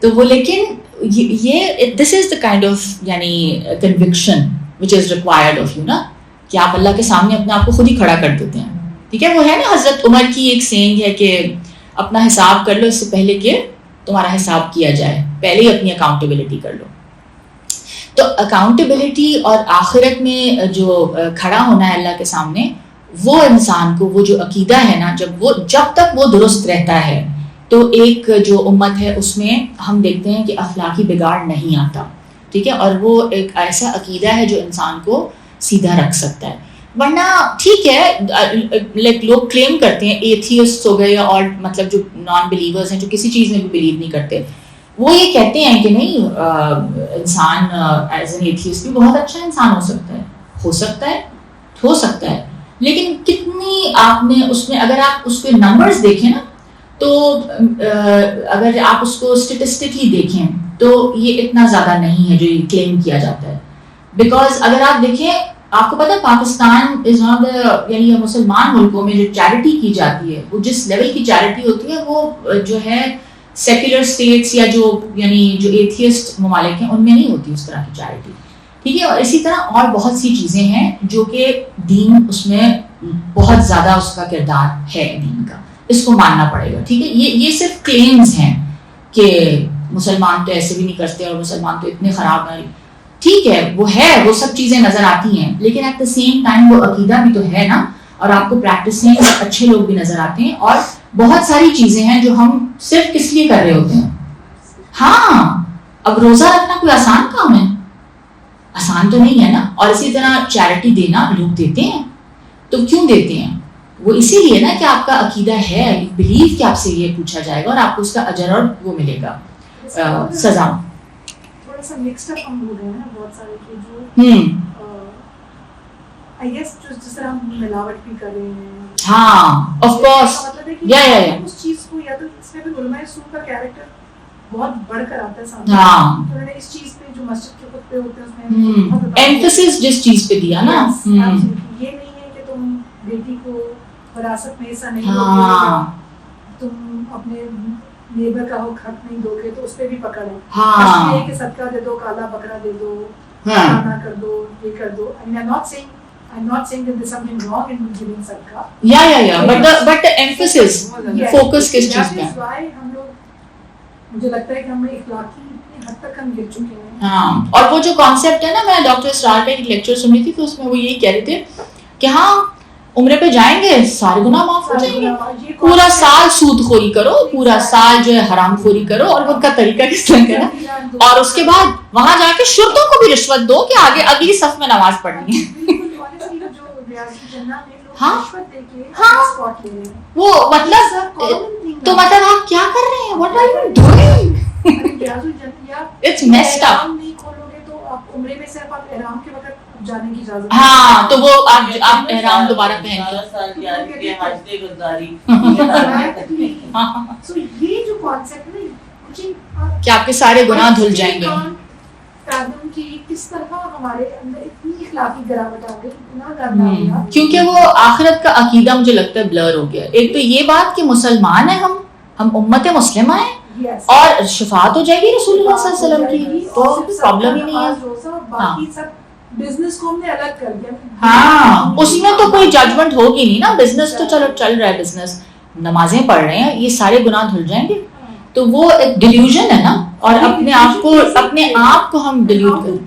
[SPEAKER 1] تو وہ لیکن یہ دس از دا کائنڈ آف یعنی conviction which is required of you نا, کہ آپ اللہ کے سامنے اپنے آپ کو خود ہی کھڑا کر دیتے ہیں, ٹھیک ہے. وہ ہے نا حضرت عمر کی ایک سینگ ہے کہ اپنا حساب کر لو اس سے پہلے کہ تمہارا حساب کیا جائے, پہلے ہی اپنی اکاؤنٹیبلٹی کر لو. تو اکاؤنٹیبلٹی اور آخرت میں جو کھڑا ہونا ہے اللہ کے سامنے, وہ انسان کو وہ جو عقیدہ ہے نا, جب تک وہ درست رہتا ہے تو ایک جو امت ہے اس میں ہم دیکھتے ہیں کہ اخلاقی بگاڑ نہیں آتا, ٹھیک ہے. اور وہ ایک ایسا عقیدہ ہے جو انسان کو سیدھا رکھ سکتا ہے. ورنہ ٹھیک ہے لائک لوگ کلیم کرتے ہیں ایتھیسٹ ہو گئے, اور مطلب جو نان بلیورز ہیں جو کسی چیز میں بھی بلیو نہیں کرتے, وہ یہ کہتے ہیں کہ نہیں انسان ایز این ایتھیسٹ بھی بہت اچھا انسان ہو سکتا ہے لیکن کتنی آپ نے اس میں اگر آپ اس کے نمبرز دیکھیں نا تو اگر آپ اس کو اسٹیٹسٹکلی دیکھیں تو یہ اتنا زیادہ نہیں ہے جو یہ کلیم کیا جاتا ہے. بیکاز اگر آپ دیکھیں آپ کو پتا Pakistan is one of the یعنی مسلمان ملکوں میں جو چیریٹی کی جاتی ہے وہ جس لیول کی چیریٹی ہوتی ہے وہ جو ہے سیکولر اسٹیٹس یا جو ایتھیسٹ ممالک ہیں ان میں نہیں ہوتی اس طرح کی چیریٹی. ٹھیک ہے. اور اسی طرح اور بہت سی چیزیں ہیں جو کہ دین اس میں بہت زیادہ اس کا کردار ہے دین کا, اس کو ماننا پڑے گا. ٹھیک ہے. یہ صرف کلیمز ہیں کہ مسلمان تو ایسے بھی نہیں کرتے اور مسلمان تو اتنے خراب ہیں. ٹھیک ہے وہ سب چیزیں نظر آتی ہیں لیکن ایٹ دا سیم ٹائم وہ عقیدہ بھی تو ہے نا, اور آپ کو پریکٹسنگ اچھے لوگ بھی نظر آتے ہیں اور بہت ساری چیزیں ہیں جو ہم صرف کس لیے کر رہے ہوتے ہیں. ہاں اب روزہ رکھنا کوئی آسان کام ہے؟ آسان تو نہیں ہے نا. اور اسی طرح چیریٹی دینا لوگ دیتے ہیں تو کیوں دیتے ہیں؟ وہ اسی لیے نا کہ آپ کا عقیدہ ہے, بلیف کہ آپ سے یہ پوچھا جائے گا اور آپ کو اس کا اجر اور وہ ملے گا سزا.
[SPEAKER 2] تھوڑا سا مکسڈ اپ ہم ہو رہے ہیں نا بہت سارے کہ جو آئی گیس جس طرح ہم ملاوٹ بھی کر رہے ہیں.
[SPEAKER 1] ہاں آف کورس
[SPEAKER 2] مطلب ہے کہ اس چیز کو یا تو اس میں بھی علماء سو کا کیریکٹر بہت بڑھ کر آتا ہے سامنے.
[SPEAKER 1] ہاں
[SPEAKER 2] تو انہوں نے اس چیز پہ جو مسجد کے خطبے ہوتے ہیں اس میں
[SPEAKER 1] ایمفسس جس چیز پہ دیا نا,
[SPEAKER 2] یہ نہیں ہے کہ تم بیٹی کو وراثت میں ایسا نہیں دو, تم اپنے نیبر کا حق نہیں دو گے تو اس پہ بھی پکڑ ہے. ہاں یہ کہ صدقہ دے دو, کالا بکرا دے دو, کھانا کر دو, یہ کر دو. I'm not saying that there's something wrong in giving sadaqah.
[SPEAKER 1] Yeah. But the emphasis, focus کس چیز پہ؟
[SPEAKER 2] ہم لوگ مجھے لگتا ہے کہ ہم اخلاقی حد تک ہم گر چکے ہیں.
[SPEAKER 1] ہاں اور وہ جو کانسیپٹ ہے نا, میں ڈاکٹر اسرار کا ایک لیکچر سن رہی تھی تو اس میں وہ یہی کہہ رہے تھے کہ ہاں عمرے پہ جائیں گے سارے گناہ معاف ہو جائیں گے, پورا سال سود خوری کرو, پورا سال جو ہے حرام خوری کرو, اور ان کا طریقہ کس طرح کا ہے, اور اس کے بعد وہاں جا کے شرطوں کو بھی رشوت دو کہ آگے اگلی صف میں نماز پڑھنی ہے. وہ مطلب تو مطلب آپ کیا کر رہے ہیں, what are you doing? It's messed up. ہاں تو وہ آپ احرام دوبارہ پہن کہ آپ کے سارے گناہ دھل جائیں گے. کیونکہ وہ آخرت کا عقیدہ مجھے لگتا ہے بلر ہو گیا. ایک تو یہ بات کہ مسلمان ہیں ہم امت مسلمہ ہیں اور شفاعت ہو جائے گی رسول اللہ صلی اللہ علیہ وسلم کی, تو پرابلم ہی نہیں ہے.
[SPEAKER 2] بزنس کو ہم نے الگ کر دیا.
[SPEAKER 1] ہاں اس میں تو کوئی ججمنٹ ہوگی نہیں نا, بزنس تو چلو چل رہا ہے, بزنس نمازیں پڑھ رہے ہیں, یہ سارے گناہ دھل جائیں گے. تو وہ ایک ڈیلیوژن ہے نا, اور اپنے آپ کو ہم ڈیلیوٹ کریں.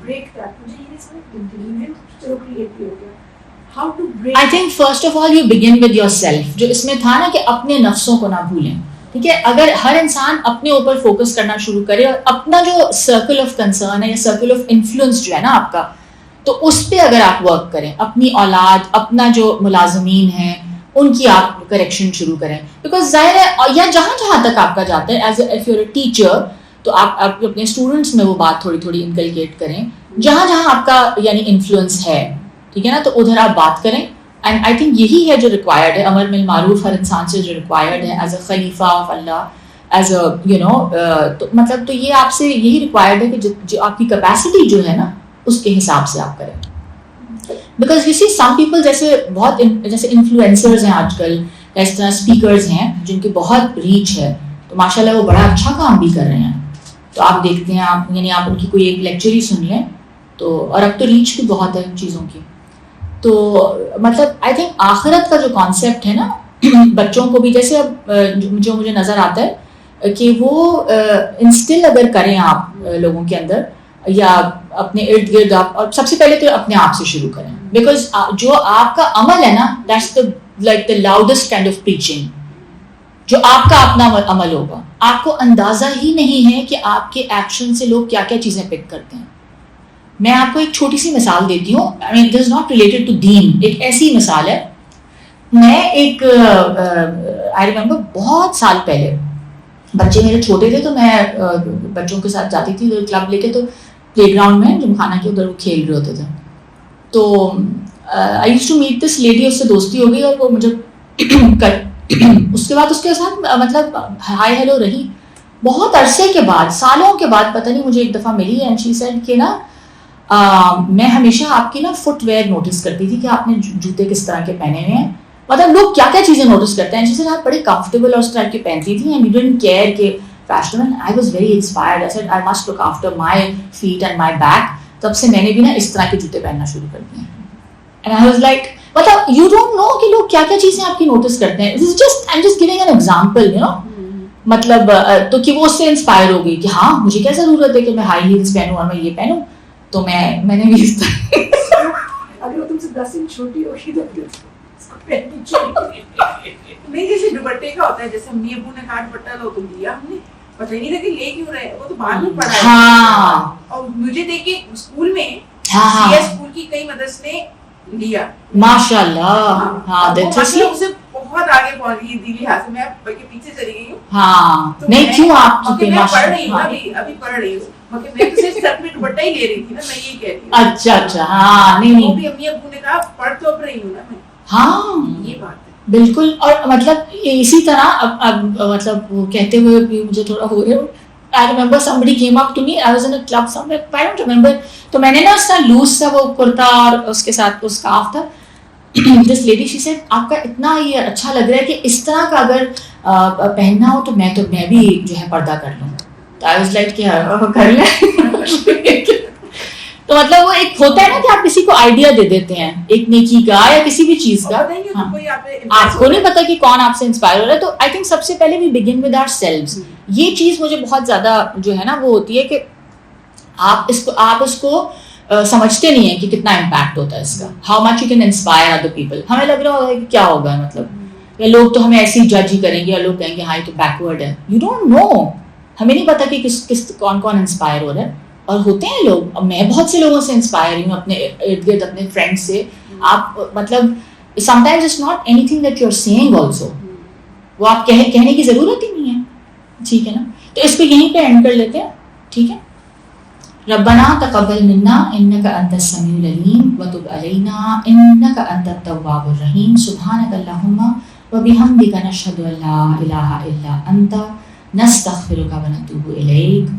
[SPEAKER 1] I think first of all you begin with yourself. جو اس میں تھا نا کہ اپنے نفسوں کو نہ بھولیں. ٹھیک ہے, اگر ہر انسان اپنے اوپر فوکس کرنا شروع کرے اور اپنا جو سرکل آف کنسرن ہے یا سرکل آف انفلوئنس جو ہے نا آپ کا, تو اس پہ اگر آپ ورک کریں, اپنی اولاد, اپنا جو ملازمین ہیں ان کی آپ کریکشن شروع کریں. بیکاز ظاہر ہے یا جہاں تک آپ کا جاتا ہے as if you are a teacher, تو آپ اپنے اسٹوڈنٹس میں وہ بات تھوڑی انکلکیٹ کریں جہاں آپ کا یعنی انفلوئنس ہے. ٹھیک ہے نا, تو ادھر آپ بات کریں. اینڈ آئی تھنک یہی ہے جو ریکوائرڈ ہے, امر بالمعروف ہر انسان سے جو ریکوائرڈ ہے ایز اے خلیفہ آف اللہ, ایز اے تو مطلب تو یہ آپ سے یہی ریکوائرڈ ہے کہ جو آپ کی کیپیسٹی جو ہے نا اس کے حساب سے آپ کریں. Because you see some people جیسے انفلوئنسرز ہیں آج کل, اس طرح اسپیکرز ہیں جن کی بہت ریچ ہے, تو ماشاء اللہ وہ بڑا اچھا کام بھی کر رہے ہیں. تو آپ دیکھتے ہیں آپ یعنی آپ ان کی کوئی ایک لیکچر ہی سن لیں تو, اور اب تو ریچ بھی بہت ہے ان چیزوں کی. تو مطلب آئی تھنک آخرت کا جو کانسیپٹ ہے نا بچوں کو بھی, جیسے اب جو مجھے نظر آتا ہے کہ وہ انسٹل اگر کریں آپ لوگوں کے اندر یا اپنے ارد گرد, آپ اور سب سے پہلے تو اپنے آپ سے شروع کریں. بیکاز جو آپ کا عمل ہے نا that's like the loudest kind of preaching. جو آپ کا اپنا عمل ہوگا, آپ کو اندازہ ہی نہیں ہے کہ آپ کے ایکشن سے لوگ کیا کیا چیزیں پک کرتے ہیں. میں آپ کو ایک چھوٹی سی مثال دیتی ہوں, I mean, this is not related to deen. ایک ایسی مثال ہے, میں ایک I remember بہت سال پہلے بچے میرے چھوٹے تھے تو میں بچوں کے ساتھ جاتی تھی کلب لے کے, تو پلے گراؤنڈ میں جمخانہ کے ادھر وہ کھیل رہے ہوتے تھے. تو I used to meet this lady, اس سے دوستی ہو گئی اور وہ مجھے اس کے بعد اس کے ساتھ مطلب ہائی ہیلو رہی. بہت عرصے کے بعد, سالوں کے بعد پتہ نہیں مجھے ایک دفعہ ملی اینڈ شی سیڈ کہ نا میں ہمیشہ آپ کی نا فٹ ویئر نوٹس کرتی تھی کہ آپ نے جوتے کس طرح کے پہنے ہوئے ہیں, مطلب لوگ کیا کیا چیزیں نوٹس کرتے ہیں. جیسے آپ بڑے کمفرٹیبل اور اس ٹائپ کے پہنتی تھی اینڈ یو ڈونٹ کیئر کہ fashionable. I was very inspired. I said I must look after my feet and my back. تب سے میں نے بھی نا اس طرح کے جوتے پہننا شروع کر دیے. اینڈ آئی واز لائک مطلب یو ڈونٹ نو کہ لوگ کیا کیا چیزیں آپ کی نوٹس کرتے ہیں. I am just giving an example, you know, مطلب تو کہ وہ اس سے انسپائر ہو گئی کہ ہاں مجھے کیا ضرورت ہے کہ میں ہائی ہیلس پہنوں اور میں یہ پہنوں. تو میں نے بھی اس طرح
[SPEAKER 2] اگر وہ تم سے 10 انچ چھوٹی ہوگی تو اس کو پہننی چاہیے. نہیں جیسے دوپٹے کا ہوتا ہے, جیسے امی ابو نے کاٹ پٹا لو تو لیا ہم نے, پتہ ہی نہیں تھا کہ لے کیوں رہے, وہ تو بعد میں پڑا ہے.
[SPEAKER 1] ہاں,
[SPEAKER 2] اور مجھے دیکھیے اسکول میں سی ایس اسکول کی کئی مدرسے نے لیا
[SPEAKER 1] ماشاء اللہ. ہاں
[SPEAKER 2] سے بہت آگے پہنچ گئی دلی ہاتھ میں بلکہ پیچھے چلی گئی ہوں.
[SPEAKER 1] ہاں نہیں کیوں آپ
[SPEAKER 2] پڑھ رہی ہوں ابھی پڑھ رہی ہوں میں تو صرف سر میں دوپٹہ ہی لے رہی تھی نا, میں یہ کہہ رہی ہوں.
[SPEAKER 1] اچھا اچھا, ہاں نہیں
[SPEAKER 2] وہ بھی امی ابو نے کہا پڑھ تو اب رہی ہوں نا میں.
[SPEAKER 1] ہاں
[SPEAKER 2] یہ بات ہے
[SPEAKER 1] بالکل. اور مطلب اسی طرح اب مطلب وہ کہتے ہوئے بھی مجھے تھوڑا ہو رہا ہے. I remember somebody came up to me. I was in a club somewhere. I don't remember. تو میں نے نا اس طرح لوز سا وہ کرتا اور اس کے ساتھ وہ اسکارف تھا. This lady she said آپ کا اتنا یہ اچھا لگ رہا ہے کہ اس طرح کا اگر پہننا ہو تو میں بھی جو ہے پردہ کر لوں. تو I was like کہ کر لیں. تو مطلب وہ ایک ہوتا ہے نا کہ آپ کسی کو آئیڈیا دے دیتے ہیں ایک نیکی کا یا کسی بھی چیز کا, آپ کو نہیں پتا کہ کون آپ سے انسپائر ہو رہا ہے. تو آئی تھنک سب سے پہلے وی بگن ود آور سیلوز. یہ چیز مجھے بہت زیادہ جو ہے نا وہ ہوتی ہے کہ آپ اس کو سمجھتے نہیں ہیں کہ کتنا امپیکٹ ہوتا ہے اس کا, how much you can inspire other people. ہمیں لگ رہا ہوگا کہ کیا ہوگا مطلب, یا لوگ تو ہمیں ایسے ہی جج ہی کریں گے, یا لوگ کہیں گے ہاں یہ تو بیکورڈ ہے. یو ڈونٹ نو, ہمیں نہیں پتا کہ کس کون انسپائر ہو رہا ہے. اور ہوتے ہیں لوگ, میں بہت سے لوگوں سے انسپائر ہوں اپنے ارد گرد اپنے فرینڈ سے. آپ مطلب sometimes it's not anything that you are seeing also, وہ آپ کہنے کی ضرورت ہی نہیں ہے. ٹھیک ہے نا, تو اس کو یہیں پہ اینڈ کر لیتے ہیں. ٹھیک ہے, ربنا تقبل منا انک انت السمیع العلیم وتب علینا انک انت التواب الرحیم سبحانک اللہم وبحمدک نشہد ان لا الہ الا انت نستغفرک ونتوب الیک.